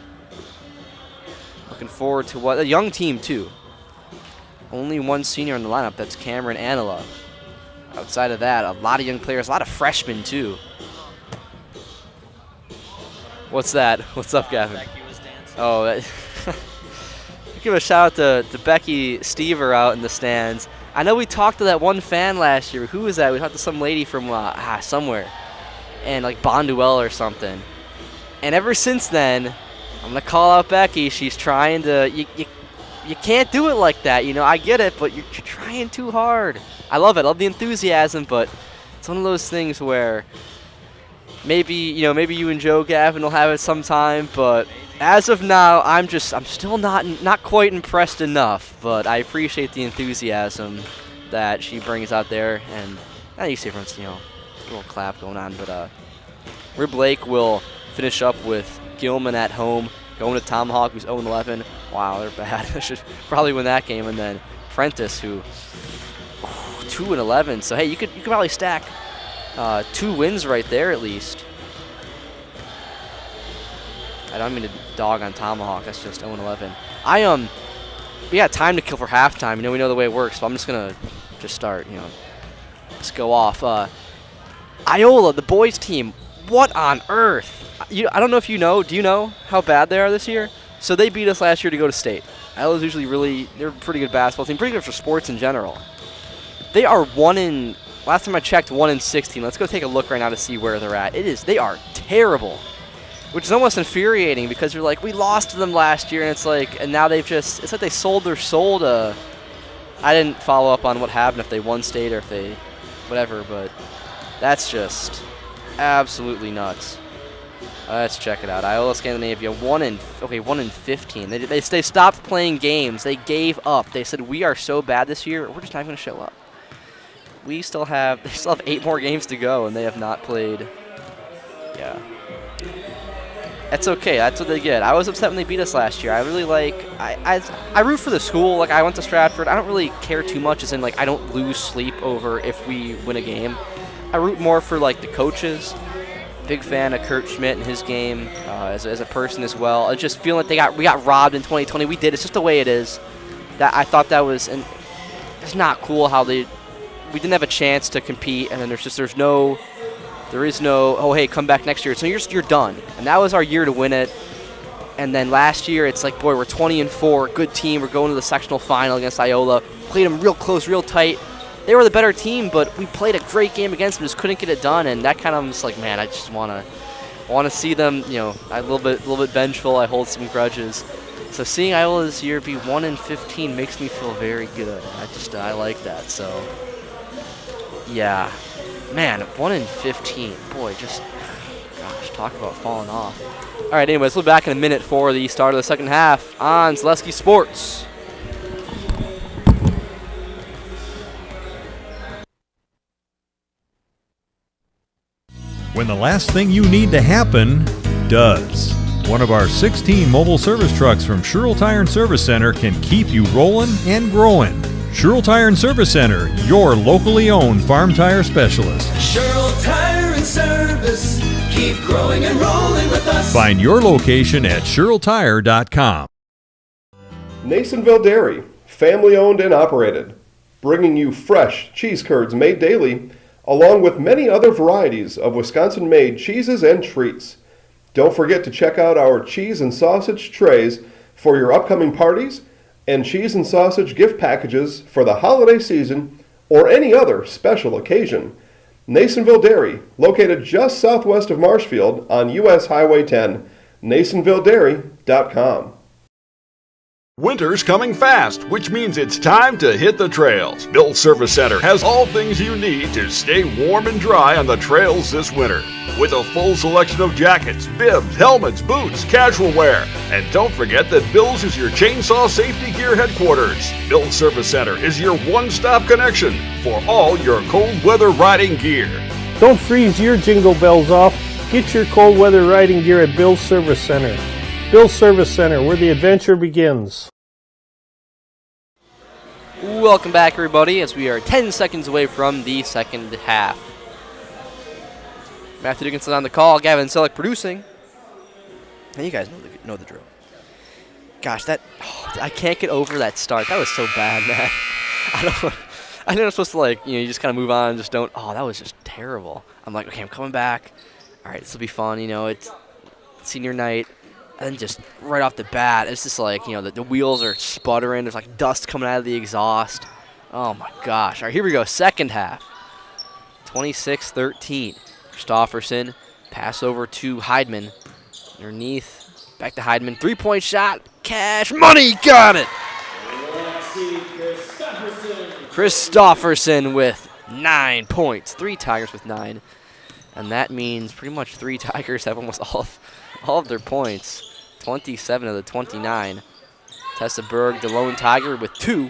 looking forward to a young team, too. Only one senior in the lineup, that's Cameron Anila. Outside of that, a lot of young players, a lot of freshmen, too. What's that? What's up, Gavin? Becky was dancing. Oh, give a shout out to Becky Stever out in the stands. I know we talked to that one fan last year. Who was that? We talked to some lady from somewhere, and like Bonduel or something. And ever since then, I'm gonna call out Becky. She's trying to. You can't do it like that, I get it, but you're trying too hard. I love it. I love the enthusiasm, but it's one of those things where maybe you and Joe Gavin will have it sometime, but as of now, I'm still not quite impressed enough, but I appreciate the enthusiasm that she brings out there, and I think everyone's, a little clap going on, but Rib Lake will finish up with Gilman at home, going to Tomahawk, who's 0-11. Wow, they're bad. They should probably win that game. And then Prentice, who 2-11. So hey, you could probably stack 2 wins right there at least. I don't mean to dog on Tomahawk. That's just 0-11. We got time to kill for halftime. We know the way it works. So I'm just gonna start. Just go off. Iola, the boys team. What on earth? I don't know if you know. Do you know how bad they are this year? So they beat us last year to go to state. Iola's usually they're a pretty good basketball team, pretty good for sports in general. They are last time I checked, 1-16. Let's go take a look right now to see where they're at. They are terrible, which is almost infuriating because you're like, we lost to them last year, and it's like, and now it's like they sold their soul to. I didn't follow up on what happened if they won state or if they, whatever, but that's just absolutely nuts. Let's check it out. Iola Scandinavia 1-15. They stopped playing games. They gave up. They said, we are so bad this year, we're just not going to show up. They still have 8 more games to go, and they have not played. Yeah. That's okay. That's what they get. I was upset when they beat us last year. I really I root for the school. Like, I went to Stratford. I don't really care too much, as in, I don't lose sleep over if we win a game. I root more for, the coaches. Big fan of Kurt Schmidt and his game as a person as well. I just feel like we got robbed in 2020. We did. It's just the way it is. That I thought that was, and it's not cool how we didn't have a chance to compete, and then there is no, oh hey, come back next year. So you're done. And that was our year to win it. And then last year, it's like, boy, we're 20-4, good team. We're going to the sectional final against Iola. Played them real close, real tight. They were the better team, but we played a great game against them, just couldn't get it done. And that kind of was like, man, I just want to see them, a little bit vengeful. I hold some grudges. So seeing Iola this year be 1-15 makes me feel very good. I like that. So yeah, man, 1-15, boy, just gosh, talk about falling off. All right, anyways, we'll be back in a minute for the start of the second half on Zaleski Sports. When the last thing you need to happen does. One of our 16 mobile service trucks from Sherrill Tire and Service Center can keep you rolling and growing. Sherrill Tire and Service Center, your locally owned farm tire specialist. Sherrill Tire and Service, keep growing and rolling with us. Find your location at SherrillTire.com. Nasonville Dairy, family owned and operated, bringing you fresh cheese curds made daily, along with many other varieties of Wisconsin-made cheeses and treats. Don't forget to check out our cheese and sausage trays for your upcoming parties and cheese and sausage gift packages for the holiday season or any other special occasion. Nasonville Dairy, located just southwest of Marshfield on U.S. Highway 10, NasonvilleDairy.com. Winter's coming fast, which means it's time to hit the trails. Bill's Service Center has all things you need to stay warm and dry on the trails this winter. With a full selection of jackets, bibs, helmets, boots, casual wear. And don't forget that Bill's is your chainsaw safety gear headquarters. Bill's Service Center is your one-stop connection for all your cold weather riding gear. Don't freeze your jingle bells off. Get your cold weather riding gear at Bill's Service Center. Bill's Service Center, where the adventure begins. Welcome back, everybody, as we are 10 seconds away from the second half. Matthew Dickinson on the call, Gavin Selleck producing. And you guys know the drill. Gosh, I can't get over that start. That was so bad, man. I know I'm supposed to, you just kind of move on and just don't. Oh, that was just terrible. I'm like, okay, I'm coming back. All right, this will be fun. It's senior night. And then just right off the bat, it's just like, the wheels are sputtering. There's like dust coming out of the exhaust. Oh, my gosh. All right, here we go. Second half. 26-13. Christofferson, pass over to Heidman. Underneath, back to Heidman. Three-point shot. Cash money. Got it. Christofferson with 9 points. 3 Tigers with 9. And that means pretty much 3 Tigers have almost all of their points. 27 of the 29. Tessa Berg, the lone Tiger, with 2.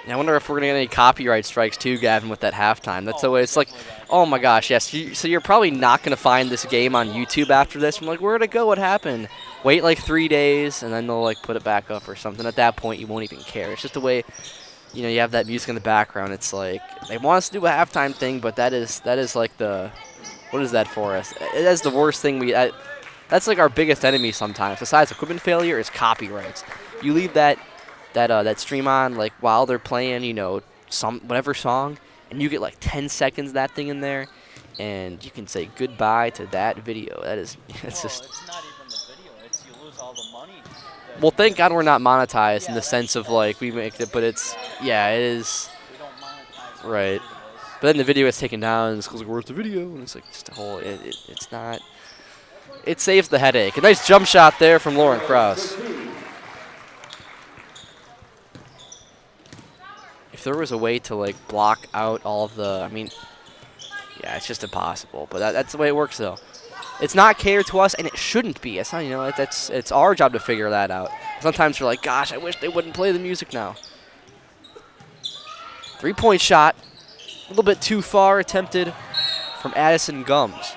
And I wonder if we're going to get any copyright strikes too, Gavin, with that halftime. That's the way it's like, oh my gosh, yes. So you're probably not going to find this game on YouTube after this. I'm like, where'd it go? What happened? Wait 3 days, and then they'll put it back up or something. At that point, you won't even care. It's just the way, you have that music in the background. It's like they want us to do a halftime thing, but that is like the, what is that for us? That's the worst thing that's like our biggest enemy sometimes. Besides equipment failure is copyrights. You leave that stream on while they're playing, whatever song, and you get 10 seconds of that thing in there, and you can say goodbye to that video. It's just. It's not even the video. It's you lose all the money. Well, thank God we're not monetized in the sense of we make it, but it's it is. We don't monetize. Right. But then the video is taken down, and it's like, where's the video? And it's just a whole. It's not. It saves the headache. A nice jump shot there from Lauren Krause. If there was a way to block out all of the, yeah, it's just impossible. But that's the way it works, though. It's not catered to us, and it shouldn't be. It's not, it's our job to figure that out. Sometimes we're like, gosh, I wish they wouldn't play the music now. 3-point shot, a little bit too far attempted from Addison Gums.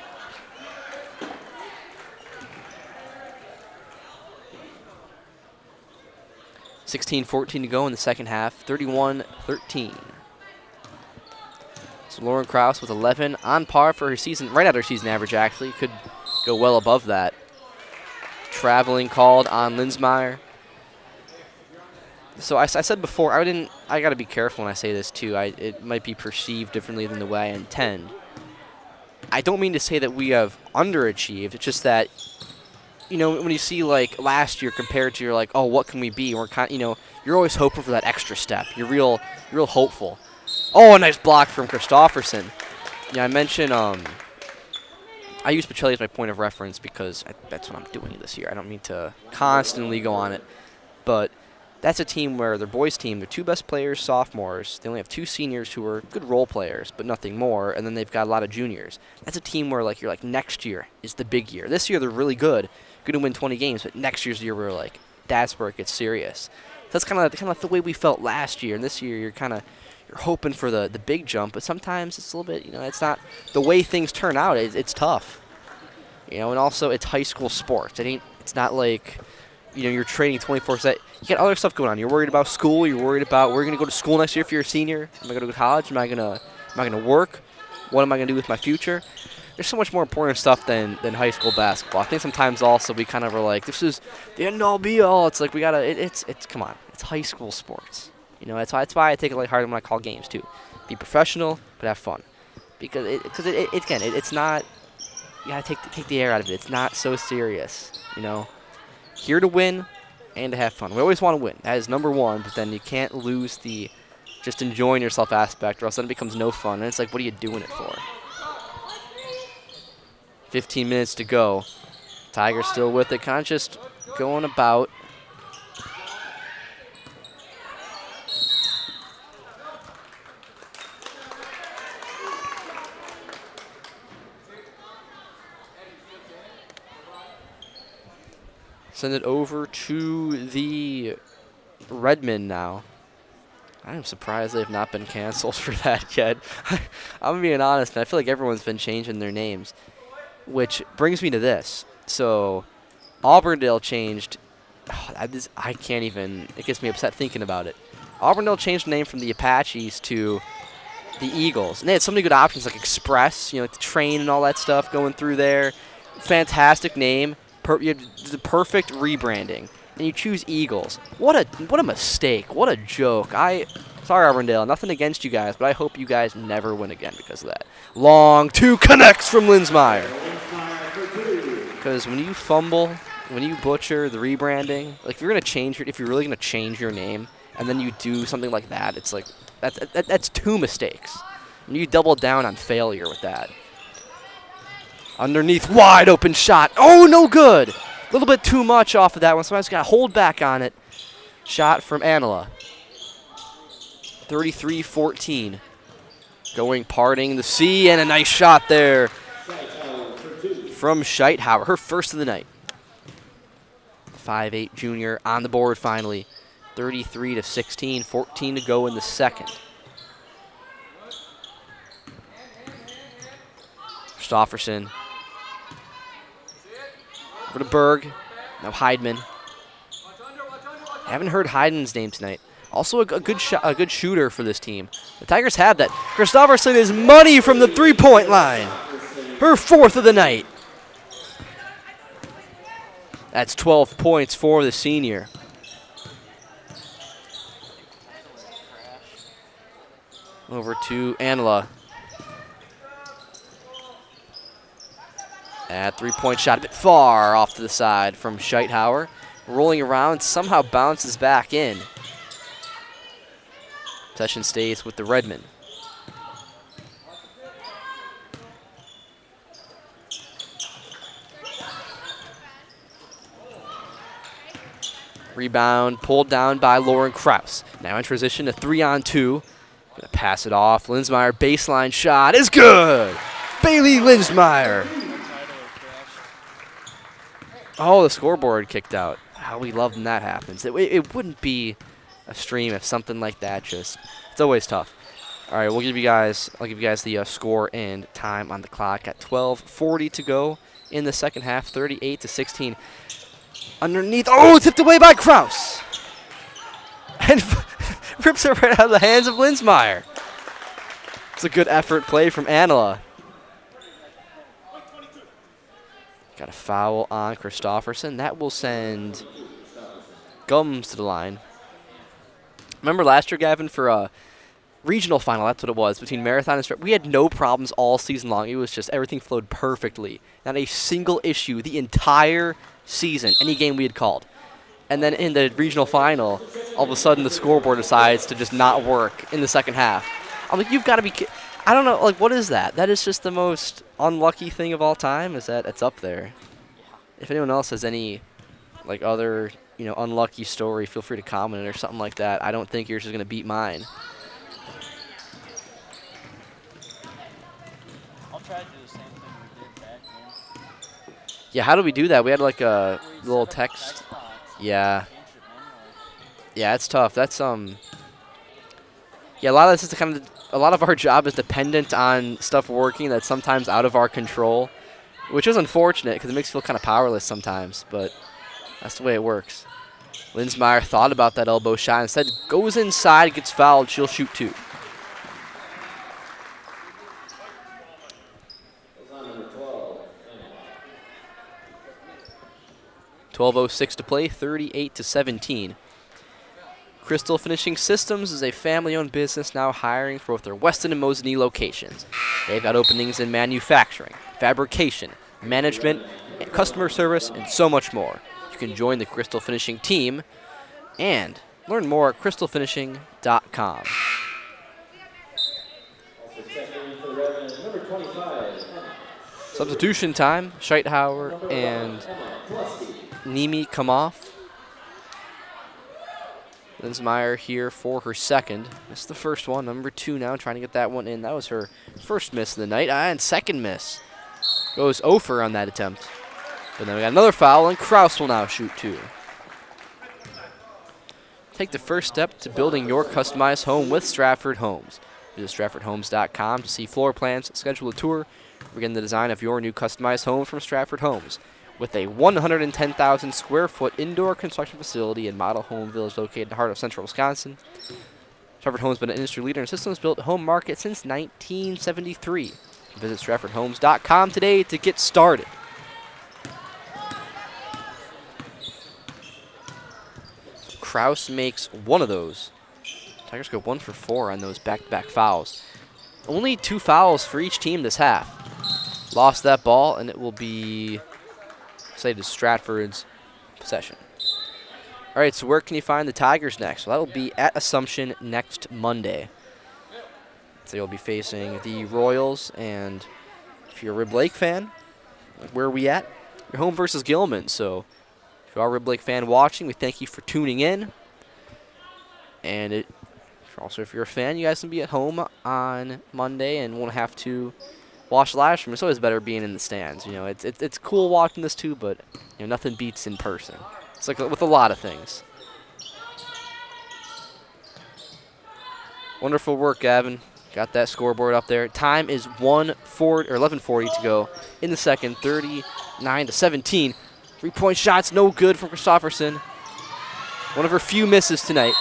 .14 to go in the second half, 31-13. So Lauren Krause with 11, on par for her season, right at her season average actually, could go well above that. Traveling called on Linsmeyer. So I said before, I got to be careful when I say this too. It might be perceived differently than the way I intend. I don't mean to say that we have underachieved. It's just that, you know, when you see like last year compared to, you're like, oh, what can we be? We're kind, you know, you're always hoping for that extra step. You're real hopeful. Oh, a nice block from Christofferson. Yeah, I mentioned I use Pacelli as my point of reference because that's what I'm doing this year. I don't mean to constantly go on it, but that's a team where their boys' team, their 2 best players, sophomores. They only have 2 seniors who are good role players, but nothing more, and then they've got a lot of juniors. That's a team where like you're like, next year is the big year. This year they're really good, going to win 20 games, but next year's the year we're like, that's where it gets serious. So that's kind of the way we felt last year, and this year you're hoping for the big jump, but sometimes it's a little bit, you know, it's not the way things turn out. It's tough, you know, and also it's high school sports. It's not like, you know, you're training 24/7. You got other stuff going on. You're worried about school. You're worried about where you're gonna go to school next year if you're a senior. Am I gonna go to college? Am I gonna work? What am I gonna do with my future? There's so much more important stuff than high school basketball. I think sometimes also we kind of are like, this is the end all be all. It's like we gotta. It's come on. It's high school sports. You know, that's why I take it like hard when I call games too. Be professional, but have fun, because it's not. You gotta take the air out of it. It's not so serious. You know, here to win and to have fun. We always want to win. That is number one. But then you can't lose the just enjoying yourself aspect, or else then it becomes no fun. And it's like, what are you doing it for? 15 minutes to go. Tigers still with it, kind of just going about. Send it over to the Redmond now. I'm surprised they've not been canceled for that yet. I'm being honest, and I feel like everyone's been changing their names, which brings me to this. So Auburndale changed. I can't even. It gets me upset thinking about it. Auburndale changed the name from the Apaches to the Eagles, and they had so many good options like Express, you know, like the train and all that stuff going through there. Fantastic name. You have the perfect rebranding, and you choose Eagles. What a mistake! What a joke! Sorry, Auburndale. Nothing against you guys, but I hope you guys never win again because of that. Long 2 connects from Linsmeyer. Because when you fumble, when you butcher the rebranding, like if you're really gonna change your name, and then you do something like that, it's like that's 2 mistakes. And you double down on failure with that. Underneath, wide open shot. Oh, no good. A little bit too much off of that one. Somebody's got to hold back on it. Shot from Anila. 33-14. Parting the sea, and a nice shot there from Scheithauer. Her first of the night. 5'8" junior on the board finally. 33-16. 14 to go in the second. Stofferson. Over to Berg. Now Heidman. I haven't heard Heiden's name tonight. Also a good shooter for this team. The Tigers have that. Christofferson is money from the three-point line. Her 4th of the night. That's 12 points for the senior. Over to Anila. That 3-point shot a bit far off to the side from Scheithauer. Rolling around, somehow bounces back in. Possession stays with the Redmen. Rebound pulled down by Lauren Kraus. Now in transition to 3-on-2. Gonna pass it off. Linsmeyer baseline shot is good. Bailey Linsmeyer. Oh, the scoreboard kicked out. How we love when that happens. It wouldn't be a stream if something like that just. It's always tough. All right, I'll give you guys the score and time on the clock at 12:40 to go in the second half. 38-16. Underneath. Oh, tipped away by Kraus. And rips it right out of the hands of Linsmeyer. It's a good effort play from Anila. Got a foul on Christofferson. That will send Gums to the line. Remember last year, Gavin, for regional final, that's what it was, between Marathon and Stratford. We had no problems all season long. It was just everything flowed perfectly. Not a single issue the entire season, any game we had called. And then in the regional final, all of a sudden the scoreboard decides to just not work in the second half. I'm like, you've got to be kidding. I don't know, like, what is that? That is just the most unlucky thing of all time, is that it's up there. If anyone else has any, like, other, unlucky story, feel free to comment it or something like that. I don't think yours is going to beat mine. I'll try to do the same thing we did back then. Yeah, how do we do that? We had, like, a little text. Yeah. Yeah, it's tough. That's, yeah, a lot of this is a lot of our job is dependent on stuff working that's sometimes out of our control, which is unfortunate because it makes you feel kind of powerless sometimes, but that's the way it works. Linsmeyer thought about that elbow shot, instead goes inside, gets fouled, she'll shoot 2. .12:06 to play, 38-17. Crystal Finishing Systems is a family-owned business now hiring for both their Weston and Mosinee locations. They've got openings in manufacturing, fabrication, management, customer service, and so much more. You can join the Crystal Finishing team and learn more at crystalfinishing.com. Substitution time. Scheithauer and Nemi come off. Linsmeyer here for her second. Missed the first one. Number 2 now, trying to get that one in. That was her first miss of the night. And second miss. Goes 0 for on that attempt. But then we got another foul, and Kraus will now shoot 2. Take the first step to building your customized home with Stratford Homes. Visit stratfordhomes.com to see floor plans, schedule a tour, begin the design of your new customized home from Stratford Homes. With a 110,000 square foot indoor construction facility and model home village located in the heart of central Wisconsin. Stratford Homes has been an industry leader in systems built home market since 1973. Visit stratfordhomes.com today to get started. So Kraus makes one of those. Tigers go 1 for 4 on those back-to-back fouls. Only 2 fouls for each team this half. Lost that ball, and it will be to Stratford's possession. All right, so where can you find the Tigers next? Well, that'll be at Assumption next Monday. So you'll be facing the Royals, and if you're a Rib Lake fan, where are we at? You're home versus Gilman, so if you are a Rib Lake fan watching, we thank you for tuning in. And also, if you're a fan, you guys can be at home on Monday and won't have to watch the live stream. It's always better being in the stands. It's cool watching this too, but nothing beats in person. It's like with a lot of things. Wonderful work, Gavin. Got that scoreboard up there. Time is 11:40 to go in the second. 39-17. 3-point shots, no good from Christofferson. One of her few misses tonight.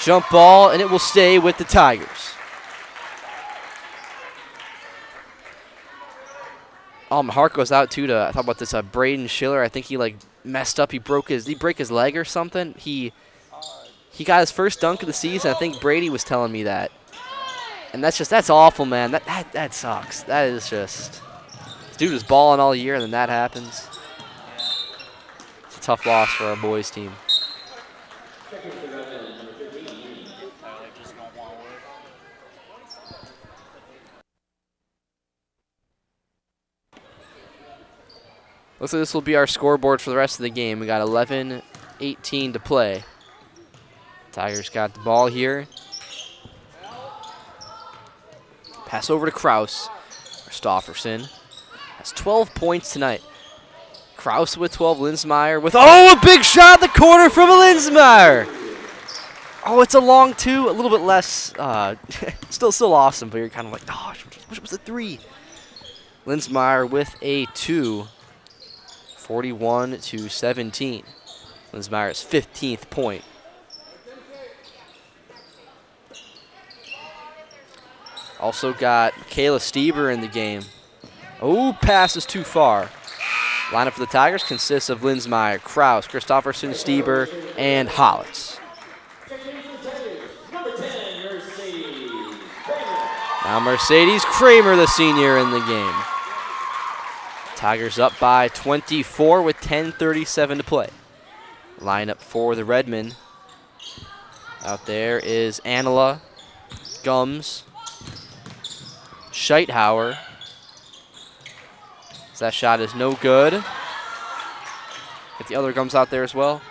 Jump ball, and it will stay with the Tigers. My heart goes out too to, I thought about this, Braden Schiller. I think he messed up. He broke his leg or something. He got his first dunk of the season. I think Brady was telling me that. And that's awful, man. That sucks. That is just, this dude was balling all year and then that happens. It's a tough loss for our boys team. Looks like this will be our scoreboard for the rest of the game. We got 11:18 to play. Tigers got the ball here. Pass over to Kraus. Stofferson has 12 points tonight. Kraus with 12, Linsmeyer with, a big shot in the corner from Linsmeyer. Oh, it's a long 2, a little bit less, still awesome, but you're kind of like, which was the 3? Linsmeyer with a 2. 41-17. Linsmeyer's 15th point. Also got Michaela Stieber in the game. Pass is too far. Lineup for the Tigers consists of Linsmeyer, Kraus, Christofferson, Stieber, and Hollitz. Now Mercedes Kramer, the senior, in the game. Tigers up by 24 with 10:37 to play. Lineup for the Redmen. Out there is Anila, Gums, Scheithauer. That shot is no good. Get the other Gums out there as well.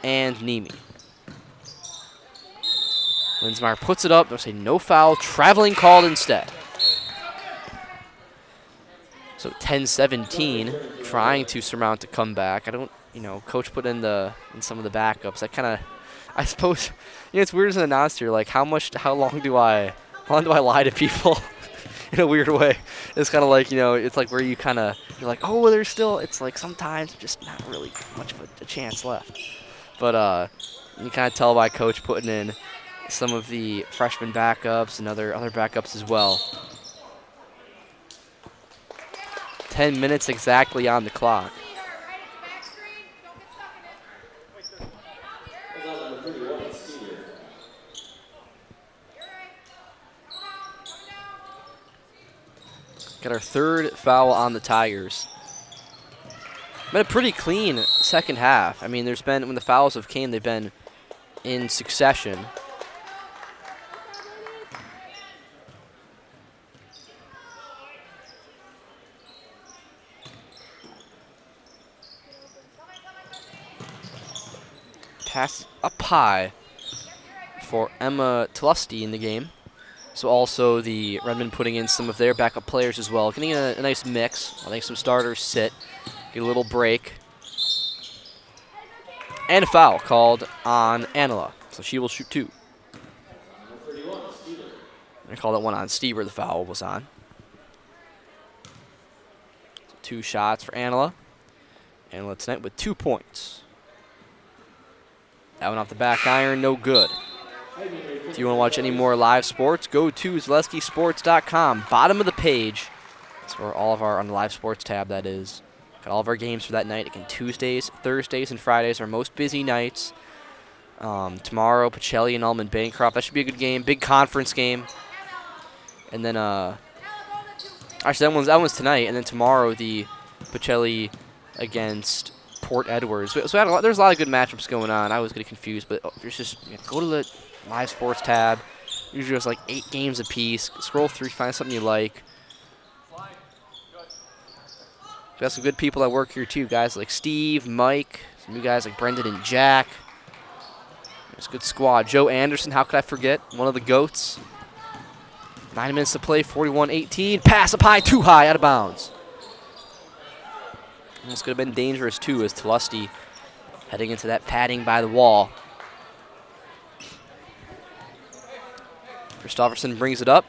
And Nemi. Linsmeyer puts it up. They'll say no foul. Traveling called instead. So 10-17, trying to surmount a comeback. I don't, coach put in some of the backups. I kind of, I suppose, it's weird as an announcer. Like, how long do I lie to people in a weird way? It's kind of like, it's like where you kind of, you're like, oh, there's still, it's like sometimes just not really much of a chance left. But you kind of tell by coach putting in some of the freshman backups and other backups as well. 10 minutes exactly on the clock. Got our third foul on the Tigers. Been a pretty clean second half. I mean, when the fouls have came, they've been in succession. Pass up high for Emma Tlusty in the game. So also the Redmen putting in some of their backup players as well. Getting a nice mix. I think some starters sit. Get a little break. And a foul called on Anila. So she will shoot 2. I call that one on Stever, the foul was on. So 2 shots for Anila. Anila tonight with 2 points. That one off the back iron, no good. If you want to watch any more live sports, go to ZaleskiSports.com. Bottom of the page. That's where all of our, on the live sports tab, that is. Got all of our games for that night. Again, Tuesdays, Thursdays, and Fridays are our most busy nights. Tomorrow, Pacelli and Allman Bancroft. That should be a good game. Big conference game. And then, actually, that one's tonight. And then tomorrow, the Pacelli against Port Edwards. So there's a lot of good matchups going on. I was getting confused, but there's just go to the live sports tab. Usually there's like 8 games apiece. Scroll through, find something you like. We got some good people that work here too. Guys like Steve, Mike, some new guys like Brendan and Jack. It's a good squad. Joe Anderson, how could I forget? One of the GOATs. 9 minutes to play, 41-18. Pass up high, too high, out of bounds. This could have been dangerous, too, as Tlusty heading into that padding by the wall. Christofferson brings it up.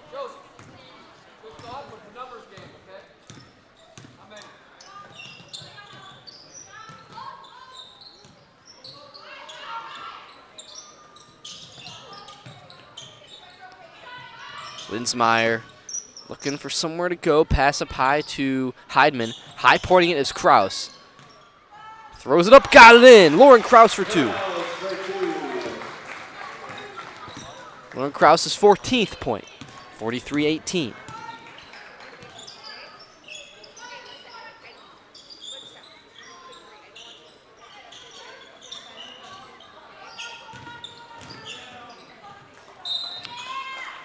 Linsmeyer looking for somewhere to go. Pass up high to Heidman. High pointing it is Kraus. Throws it up, got it in. Lauren Kraus for 2. Lauren Kraus's 14th point. 43-18.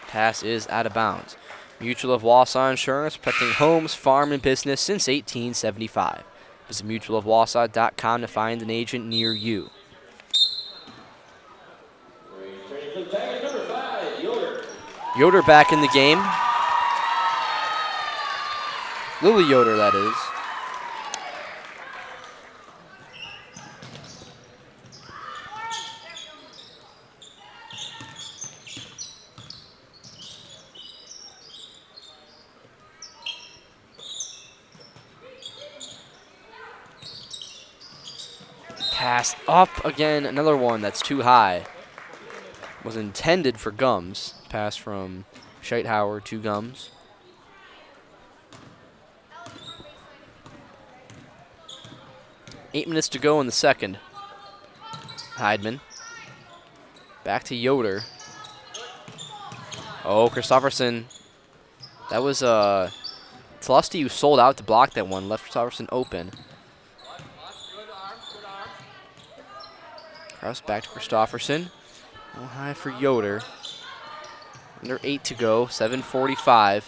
Pass is out of bounds. Mutual of Wausau Insurance, protecting homes, farm, and business since 1875. Visit mutualofwausau.com to find an agent near you. Yoder back in the game. Lily Yoder, that is. Pass up again, another one that's too high. Was intended for Gums. Pass from Scheithauer to Gums. Eight minutes to go in the second. Heidman. Back to Yoder. Oh, Christofferson That was Lusty who sold out to block that one. Left Christofferson open. Cross back to Christofferson. Oh, high for Yoder. Under 8 to go. 7:45.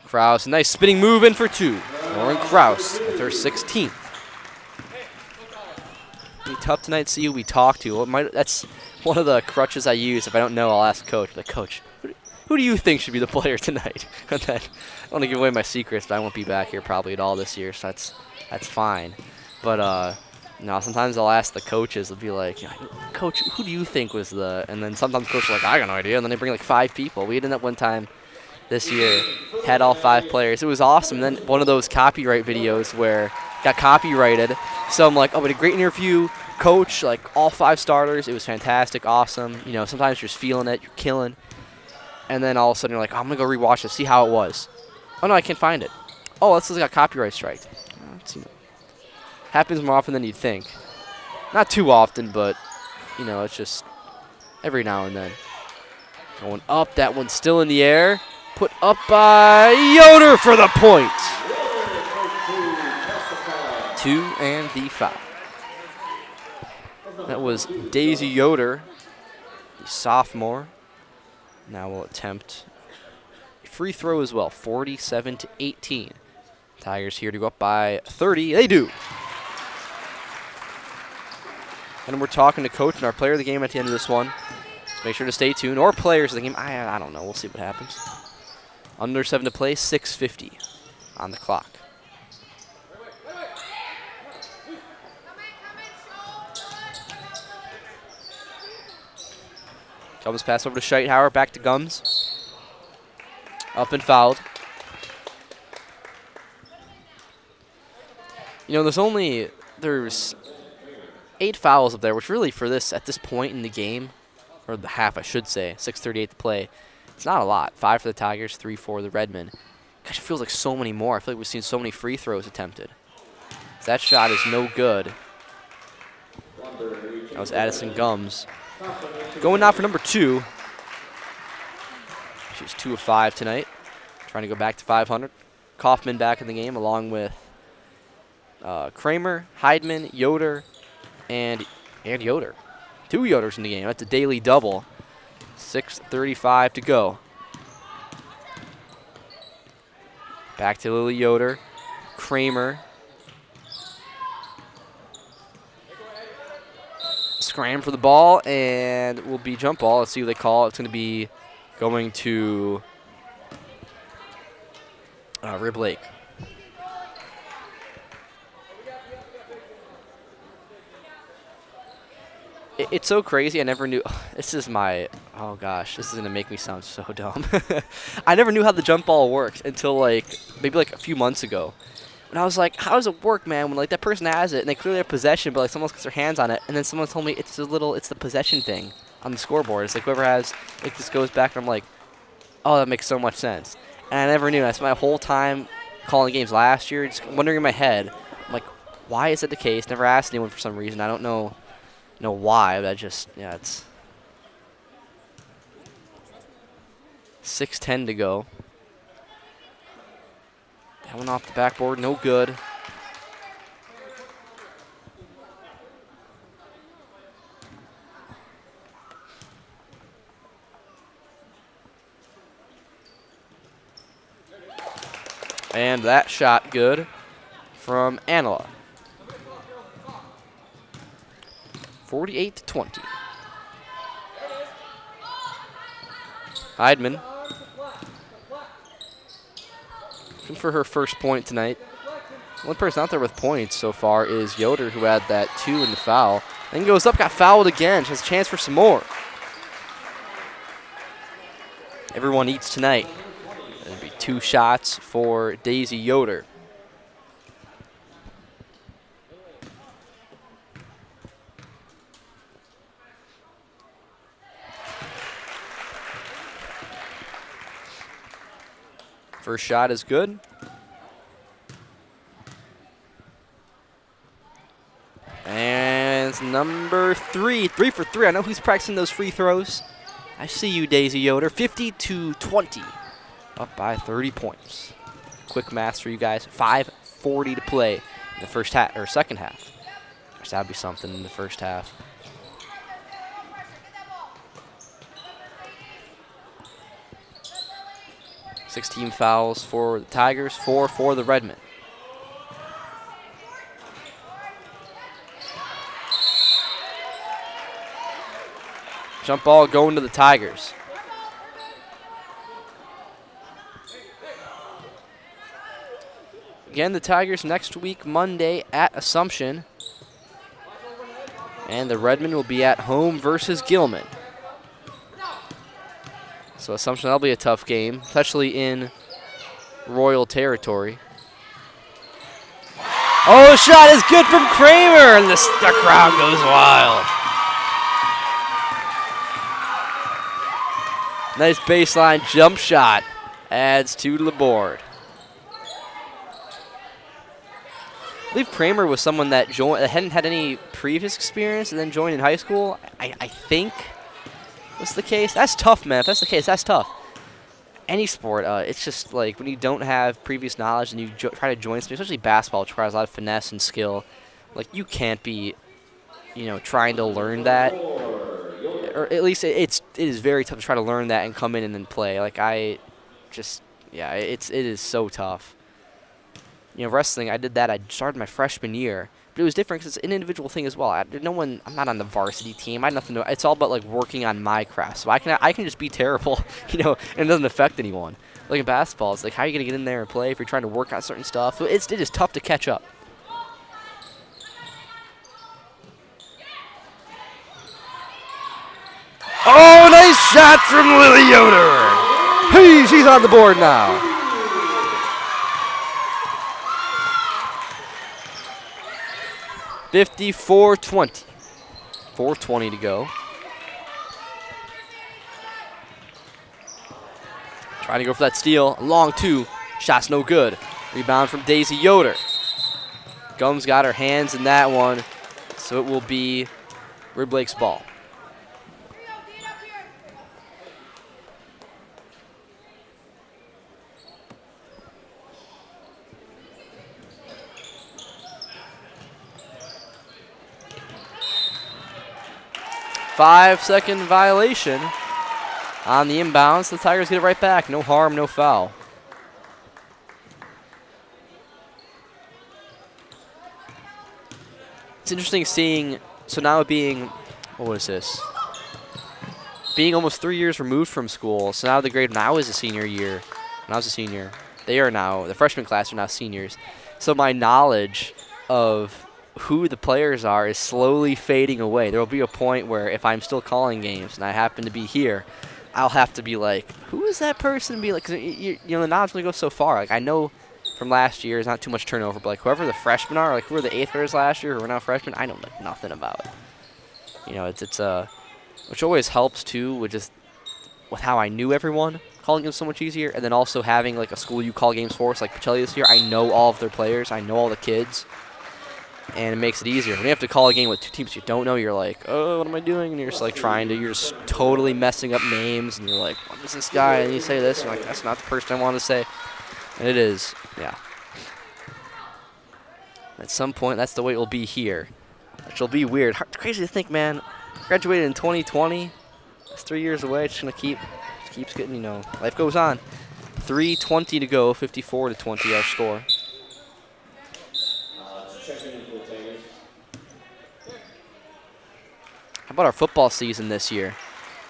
Kraus, nice spinning move in for 2. Lauren Kraus with her 16th. It'll be tough tonight to see who we talk to. That's one of the crutches I use. If I don't know, I'll ask Coach. Like, Coach, who do you think should be the player tonight? And then I want to give away my secrets, but I won't be back here probably at all this year, so that's fine. But no, sometimes I'll ask the coaches. They'll be like, Coach, who do you think was the? And then sometimes coaches are like, I got no idea. And then they bring like 5 people. We did that one time this year, had all 5 players. It was awesome. And then one of those copyright videos where got copyrighted. So I'm like, oh, we had a great interview, Coach, like all 5 starters. It was fantastic, awesome. You know, sometimes you're just feeling it, you're killing. And then all of a sudden you're like, oh, I'm going to go rewatch it, see how it was. Oh, no, I can't find it. Oh, this got copyright strike. Happens more often than you'd think. Not too often, but, you know, it's just every now and then. Going up, that one's still in the air. Put up by Yoder for the point. 2 and the foul. That was Daisy Yoder, the sophomore. Now will attempt a free throw as well, 47-18. Tigers here to go up by 30. They do. And we're talking to Coach and our player of the game at the end of this one. So make sure to stay tuned. Or players of the game. I don't know. We'll see what happens. Under 7 to play, 6:50 on the clock. Gums pass over to Scheithauer, back to Gums. Up and fouled. You know, there's 8 fouls up there, which really for this, at this point in the game, or the half I should say, 6:38 to play, it's not a lot. 5 for the Tigers, 3 for the Redmen. Gosh, it feels like so many more. I feel like we've seen so many free throws attempted. That shot is no good. That was Addison Gums. Going now for number 2. She's 2 of 5 tonight. Trying to go back to 500. Kaufman back in the game along with Kramer, Heidman, Yoder, and Yoder. 2 Yoders in the game. That's a daily double. 6:35 to go. Back to Lily Yoder. Kramer. Scram for the ball, and will be jump ball. Let's see what they call. It's going to be going to Rib Lake. It's so crazy. I never knew. This is my. Oh gosh, this is gonna make me sound so dumb. I never knew how the jump ball worked until maybe a few months ago. And I was like, how does it work, man? When that person has it and they clearly have possession, but someone else gets their hands on it, and then someone told me it's the possession thing on the scoreboard. It's like whoever has it just goes back, and I'm like, oh, that makes so much sense. And I never knew. I spent my whole time calling games last year, just wondering in my head, I'm like, why is it the case? Never asked anyone for some reason. I don't know why, but it's 6:10 to go. That one off the backboard, no good. And that shot good from Anila. 48-20. Heidman. Looking for her first point tonight. One person out there with points so far is Yoder, who had that 2 in the foul. Then goes up, got fouled again. She has a chance for some more. Everyone eats tonight. There'll be 2 shots for Daisy Yoder. First shot is good. And it's number 3. 3 for 3. I know who's practicing those free throws. I see you, Daisy Yoder. 50-20, up by 30 points. Quick maths for you guys. 5:40 to play in the first half or second half. Gosh, that'd be something in the first half. Team fouls for the Tigers, 4 for the Redmen. Jump ball going to the Tigers. Again, the Tigers next week, Monday at Assumption. And the Redmen will be at home versus Gilman. So Assumption, that'll be a tough game, especially in Royal territory. Oh, shot is good from Kramer, and the crowd goes wild. Nice baseline jump shot. Adds 2 to the board. I believe Kramer was someone that hadn't had any previous experience and then joined in high school. I think was the case. That's tough, man. If that's the case, that's tough. Any sport, it's just like when you don't have previous knowledge and you try to join something, especially basketball, which requires a lot of finesse and skill. Like, you can't be, trying to learn that. Or at least it is very tough to try to learn that and come in and then play. Like, it is so tough. Wrestling, I did that. I started my freshman year. But it was different because it's an individual thing as well. I'm not on the varsity team. I had nothing to. It's all about like working on my craft. So I can just be terrible, and it doesn't affect anyone. Like in basketball, it's like, how are you gonna get in there and play if you're trying to work on certain stuff? So it is tough to catch up. Oh, nice shot from Lily Yoder. Hey, she's on the board now. $54-20. 4:20 to go. Trying to go for that steal. A long 2. Shot's no good. Rebound from Daisy Yoder. Gums got her hands in that one, so it will be Rib Lake's ball. Five-second violation on the inbounds. The Tigers get it right back. No harm, no foul. It's interesting seeing, so now being, what is this? Being almost 3 years removed from school. So now the grade, when I was a senior year, when I was a senior, they are now, the freshman class are now seniors. So my knowledge of who the players are is slowly fading away. There will be a point where if I'm still calling games and I happen to be here, I'll have to be like, who is that person? Be like, cause the knowledge only goes so far. Like, I know from last year, there's not too much turnover, but like whoever the freshmen are, like who were the 8th graders last year who are now freshmen, I know like nothing about it. It's which always helps too, with how I knew everyone. Calling games so much easier, and then also having like a school you call games for. So like Pacelli this year, I know all of their players, I know all the kids. And it makes it easier. When you have to call a game with 2 teams you don't know, you're like, oh, what am I doing? And you're just like you're just totally messing up names, and you're like, what is this guy? And you say this, and you're like, that's not the person I want to say. And it is, yeah. At some point, that's the way it will be here, which will be weird. Crazy to think, man. Graduated in 2020. It's 3 years away. It's just gonna keeps getting, life goes on. 3:20 to go. 54-20 our score. How about our football season this year?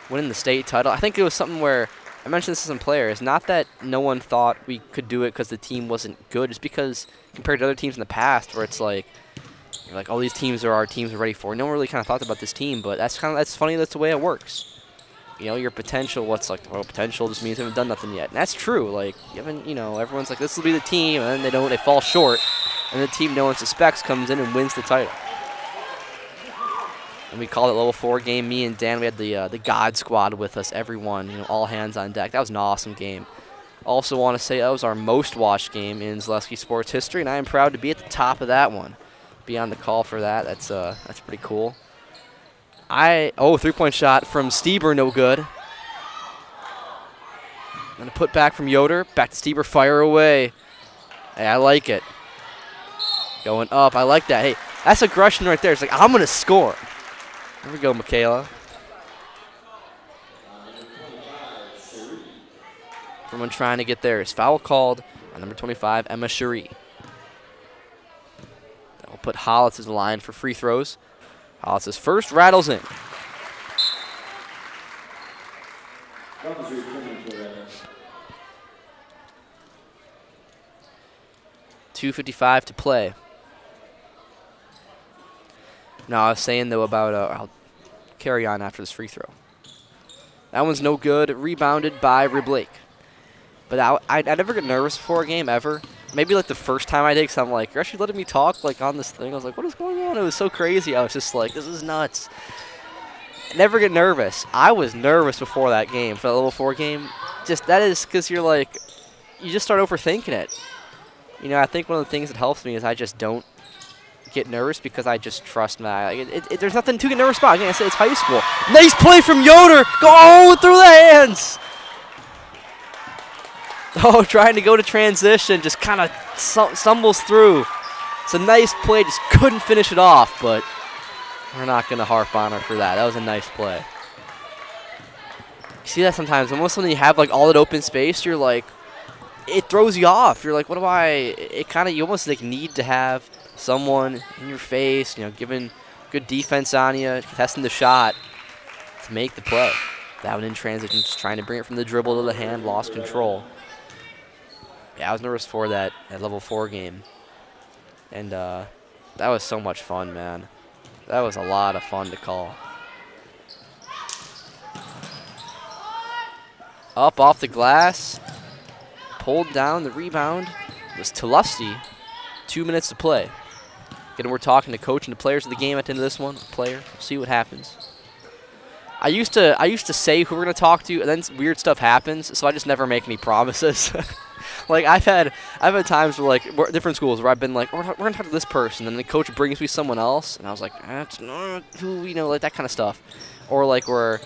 Winning the state title. I think it was something where, I mentioned this to some players, not that no one thought we could do it because the team wasn't good, just because compared to other teams in the past where it's like, you're like, oh, these teams are our teams we're ready for. No one really kind of thought about this team, but that's funny, that's the way it works. Your potential, potential just means you haven't done nothing yet. And that's true. Like, you haven't, everyone's like, this will be the team, and then they fall short, and the team no one suspects comes in and wins the title. And we called it level 4 game. Me and Dan, we had the God Squad with us, everyone, all hands on deck. That was an awesome game. Also want to say that was our most watched game in Zaleski sports history, and I am proud to be at the top of that one. Be on the call for that. That's pretty cool. 3-point shot from Stieber, no good. And a put back from Yoder. Back to Stieber, fire away. Hey, I like it. Going up, I like that. Hey, that's aggression right there. It's like, I'm going to score. There we go, Michaela. Everyone trying to get theirs. Foul called on number 25, Emma Cherie. That will put Hollis as the line for free throws. Hollis' first rattles in. .255 to play. Now, I was saying, though, about I'll carry on after this free throw. That one's no good. Rebounded by Riblake. But I never get nervous before a game, ever. Maybe, like, the first time I did, because I'm like, you're actually letting me talk, like, on this thing. I was like, what is going on? It was so crazy. I was just like, this is nuts. Never get nervous. I was nervous before that game, for that Level 4 game. Just, that is because you're like, you just start overthinking it. You know, I think one of the things that helps me is I just don't get nervous because I just trust my. There's nothing to get nervous about. Again, I say it's high school. Nice play from Yoder. Go through the hands. Oh, trying to go to transition, just kind of stumbles through. It's a nice play, just couldn't finish it off, but we're not going to harp on her for that. That was a nice play. You see that sometimes. Almost when you have like all that open space, you're like, it throws you off. You're like, what do you almost like need to have someone in your face, you know, giving good defense on you, contesting the shot to make the play. That one in transition, just trying to bring it from the dribble to the hand, lost control. Yeah, I was nervous for that Level 4 game. And that was so much fun, man. That was a lot of fun to call. Up off the glass. Pulled down. The rebound was Tulusty. 2 minutes to play. Again, we're talking to coach and the players of the game at the end of this one. Player, see what happens. I used to say who we're going to talk to, and then weird stuff happens, so I just never make any promises. Like, I've had times where, like, different schools where I've been like, we're going to talk to this person, and the coach brings me someone else, and I was like, that's not who, you know, like that kind of stuff. Or, like, where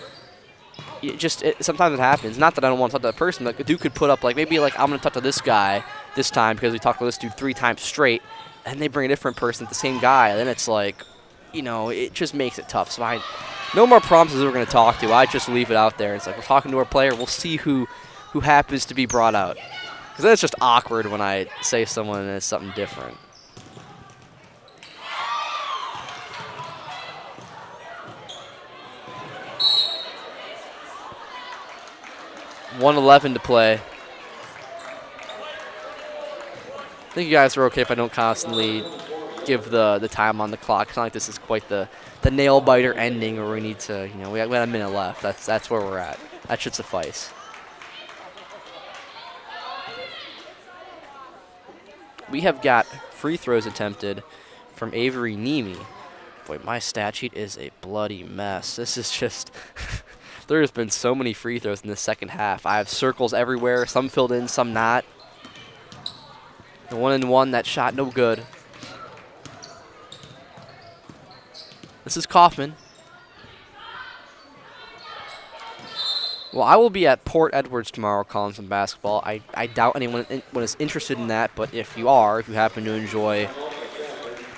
sometimes it happens. Not that I don't want to talk to that person. Like, a dude could put up, like, maybe, like, I'm going to talk to this guy this time because we talked to this dude 3 times straight, and they bring a different person, the same guy, and then it's like, you know, it just makes it tough. So no more promises we're going to talk to. I just leave it out there. It's like, we're talking to our player. We'll see who happens to be brought out. Because then it's just awkward when I say someone and it's something different. .111 to play. I think you guys are okay if I don't constantly give the time on the clock. It's not like this is quite the nail-biter ending where we need to, you know, we got a minute left. That's where we're at. That should suffice. We have got free throws attempted from Avery Nemi. Boy, my stat sheet is a bloody mess. This is just there's been so many free throws in the second half. I have circles everywhere, some filled in, some not. The 1-and-1, that shot no good. This is Kaufman. Well, I will be at Port Edwards tomorrow calling some basketball. I doubt anyone is interested in that, but if you happen to enjoy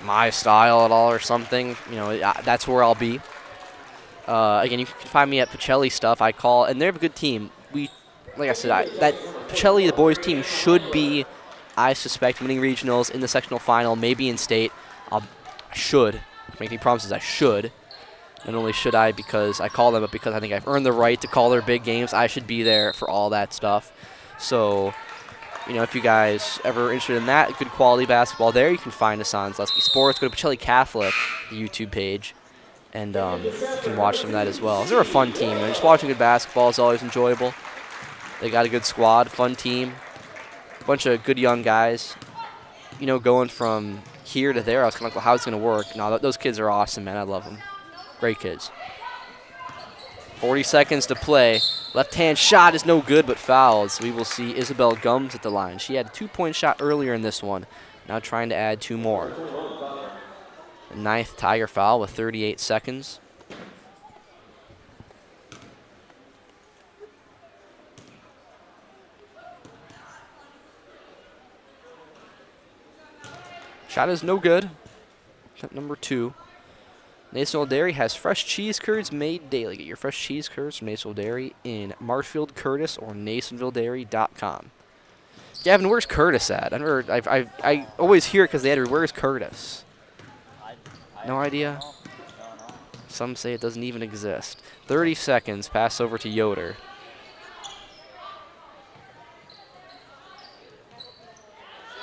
my style at all or something, you know, that's where I'll be. Again, you can find me at Pacelli stuff. I call, and they have a good team. Like I said, that Pacelli, the boys team, should be, I suspect, winning regionals in the sectional final, maybe in state. I should. Make any promises, I should. Not only should I because I call them, but because I think I've earned the right to call their big games. I should be there for all that stuff. So, you know, if you guys ever interested in that, good quality basketball there, you can find us on Zaleski Sports. Go to Pacelli Catholic, the YouTube page, and you can watch some of that as well. They're a fun team. And just watching good basketball is always enjoyable. They got a good squad, fun team, a bunch of good young guys. You know, going from here to there, I was kind of like, well, how's it going to work? No, those kids are awesome, man. I love them. Great kids. 40 seconds to play. Left-hand shot is no good, but fouled. So we will see Isabel Gums at the line. She had a 2-point shot earlier in this one. Now trying to add 2 more. The 9th Tiger foul with 38 seconds. Shot is no good. Attempt number 2. National Dairy has fresh cheese curds made daily. Get your fresh cheese curds from National Dairy in Marshfield, Curtis, or NasonvilleDairy.com. Gavin, where's Curtis at? I always hear it because they had where's Curtis? No idea? Some say it doesn't even exist. 30 seconds. Pass over to Yoder.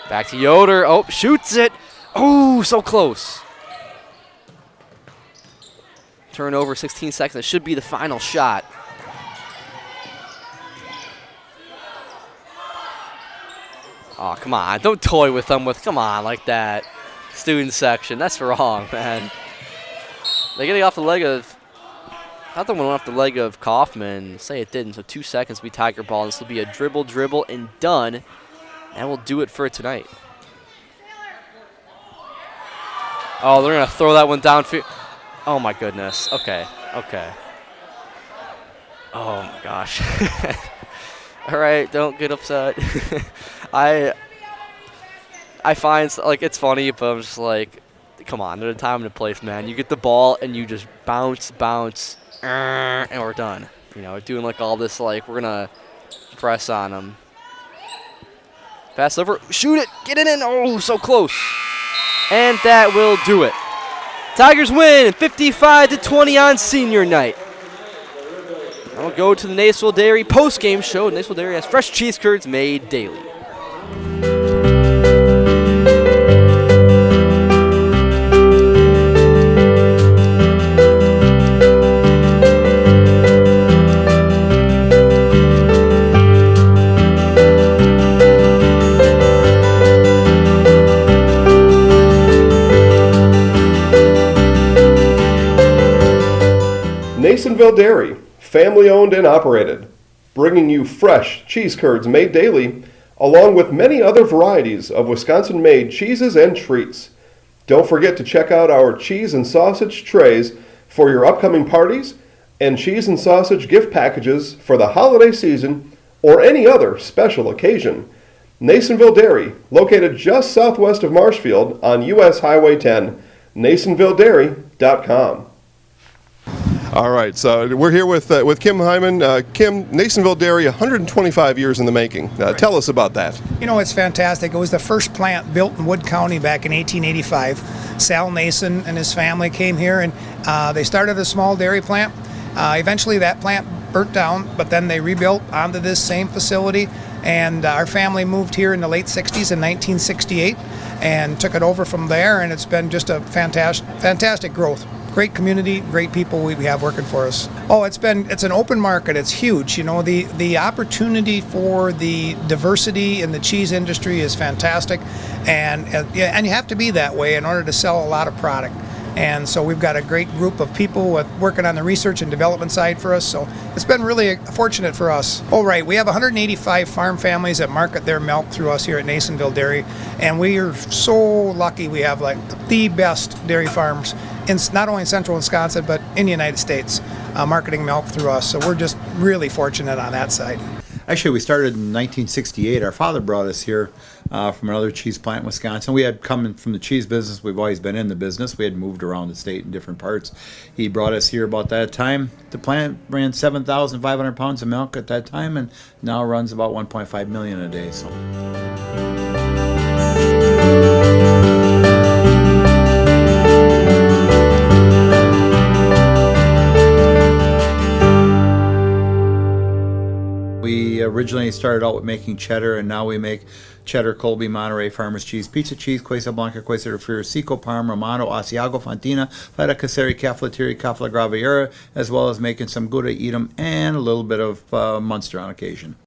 Back to Yoder. Oh, shoots it. Oh, so close. Turnover, 16 seconds. It should be the final shot. Oh, come on. Don't toy with them come on, like that. Student section. That's wrong, man. They're getting off the leg of, I thought the one went off the leg of Kaufman. Say it didn't, so 2 seconds will be Tiger ball. This will be a dribble, and done. And we'll do it for tonight. Oh, they're going to throw that one downfield. Oh, my goodness. Okay. Oh, my gosh. All right, don't get upset. I find, it's funny, but I'm just like, come on, there's a time and a place, man. You get the ball, and you just bounce, and we're done. Doing, all this, we're going to press on them. Pass over. Shoot it. Get it in. Oh, so close. And that will do it. Tigers win 55-20 on senior night. I'll go to the Naysville Dairy post-game show. Naysville Dairy has fresh cheese curds made daily. Nasonville Dairy, family owned and operated, bringing you fresh cheese curds made daily, along with many other varieties of Wisconsin-made cheeses and treats. Don't forget to check out our cheese and sausage trays for your upcoming parties and cheese and sausage gift packages for the holiday season or any other special occasion. Nasonville Dairy, located just southwest of Marshfield on U.S. Highway 10, NasonvilleDairy.com. All right, so we're here with Kim Hyman. Kim, Nasonville Dairy, 125 years in the making. Tell us about that. It's fantastic. It was the first plant built in Wood County back in 1885. Sal Nason and his family came here, and they started a small dairy plant. Eventually that plant burnt down, but then they rebuilt onto this same facility, and our family moved here in the late 60s in 1968 and took it over from there, and it's been just a fantastic growth. Great community, great people we have working for us. Oh, it's an open market. It's huge. The opportunity for the diversity in the cheese industry is fantastic, and you have to be that way in order to sell a lot of product. And so we've got a great group of people working on the research and development side for us. So it's been really fortunate for us. Oh, right. We have 185 farm families that market their milk through us here at Nasonville Dairy. And we are so lucky we have the best dairy farms in not only in central Wisconsin, but in the United States, marketing milk through us. So we're just really fortunate on that side. Actually, we started in 1968. Our father brought us here from another cheese plant in Wisconsin. We had come from the cheese business. We've always been in the business. We had moved around the state in different parts. He brought us here about that time. The plant ran 7,500 pounds of milk at that time, and now runs about 1.5 million a day. So. We originally started out with making cheddar, and now we make cheddar, Colby, Monterey, Farmers Cheese, Pizza Cheese, Quesa Blanca, Quesa de Friar, Seco, Parma, Romano, Asiago, Fontina, Feta Caseri, Cafflettieri, Cafla Graviera, as well as making some Gouda Edam and a little bit of Munster on occasion.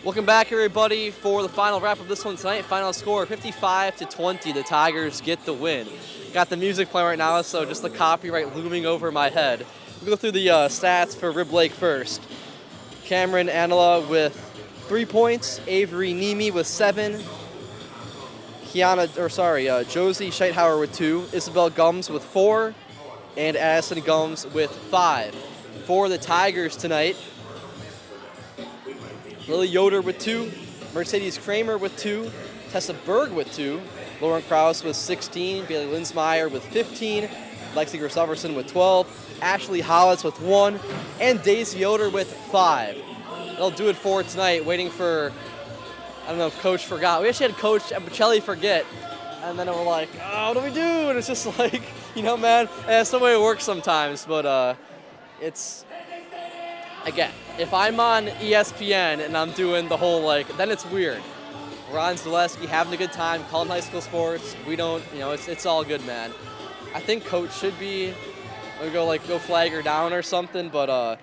Welcome back, everybody, for the final wrap of this one tonight. Final score, 55-20. The Tigers get the win. Got the music playing right now, so just the copyright looming over my head. We'll go through the stats for Rib Lake first. Cameron Anala with 3 points. Avery Nemi with 7. Josie Scheithauer with 2. Isabel Gums with 4. And Addison Gums with 5. For the Tigers tonight, Lily Yoder with 2, Mercedes Kramer with 2, Tessa Berg with 2, Lauren Krause with 16, Bailey Linsmeyer with 15, Lexi Christopherson with 12, Ashley Hollitz with 1, and Daisy Yoder with 5. That'll do it for tonight. Waiting for, I don't know if Coach forgot. We actually had Coach Bocelli forget, and then we're like, oh, what do we do? And it's just like, man, that's the way it works sometimes, but it's, again, if I'm on ESPN and I'm doing the whole, then it's weird. Ron Zaleski having a good time, calling high school sports. We don't, it's all good, man. I think Coach should be, go flag her down or something, but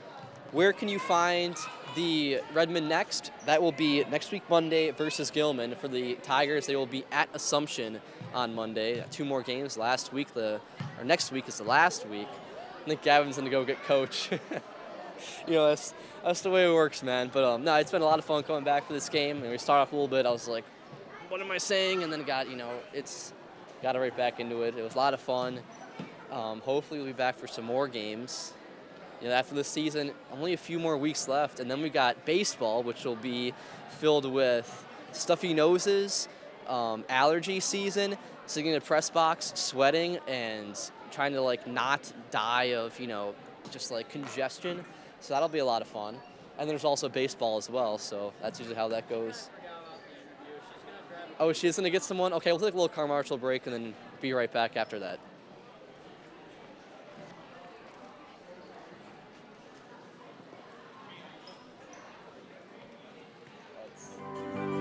where can you find the Redmond next? That will be next week, Monday, versus Gilman. For the Tigers, they will be at Assumption on Monday. 2 more games next week is the last week. I think Gavin's going to go get Coach. That's the way it works, man. But no, it's been a lot of fun coming back for this game. And we start off a little bit. I was like, what am I saying? And then got right back into it. It was a lot of fun. Hopefully we'll be back for some more games. After this season, only a few more weeks left. And then we got baseball, which will be filled with stuffy noses, allergy season, sitting in a press box, sweating, and trying to not die of, just congestion. So that'll be a lot of fun. And there's also baseball as well, so that's usually how that goes. Oh, she's going to get someone? Okay, we'll take a little car marshal break and then be right back after that.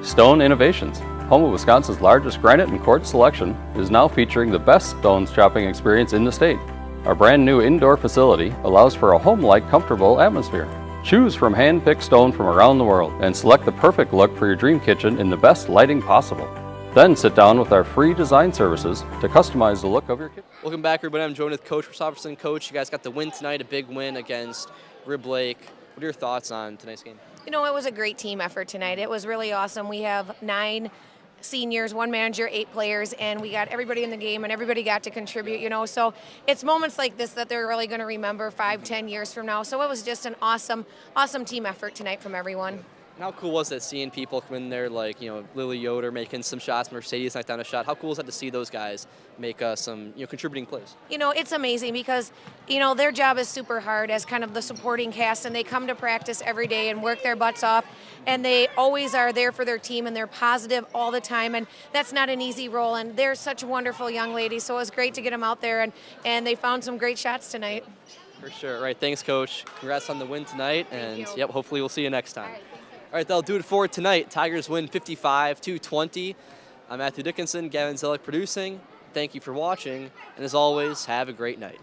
Stone Innovations, home of Wisconsin's largest granite and quartz selection, is now featuring the best stones shopping experience in the state. Our brand new indoor facility allows for a home-like, comfortable atmosphere. Choose from hand-picked stone from around the world and select the perfect look for your dream kitchen in the best lighting possible. Then sit down with our free design services to customize the look of your kitchen. Welcome back, everybody. I'm joined with Coach Christopherson. Coach, you guys got the win tonight, a big win against Rib Lake. What are your thoughts on tonight's game? It was a great team effort tonight. It was really awesome. We have 9 seniors, 1 manager, 8 players, and we got everybody in the game, and everybody got to contribute, So it's moments like this that they're really going to remember 5-10 years from now. So it was just an awesome team effort tonight from everyone. How cool was it seeing people come in there Lily Yoder making some shots, Mercedes knocked down a shot? How cool was that to see those guys make some contributing plays? It's amazing because, their job is super hard as kind of the supporting cast, and they come to practice every day and work their butts off, and they always are there for their team, and they're positive all the time, and that's not an easy role, and they're such wonderful young ladies, so it was great to get them out there, and they found some great shots tonight. For sure. All right, thanks, Coach. Congrats on the win tonight, and hopefully we'll see you next time. All right, that'll do it for tonight. Tigers win 55-20. I'm Matthew Dickinson, Gavin Zellick producing. Thank you for watching, and as always, have a great night.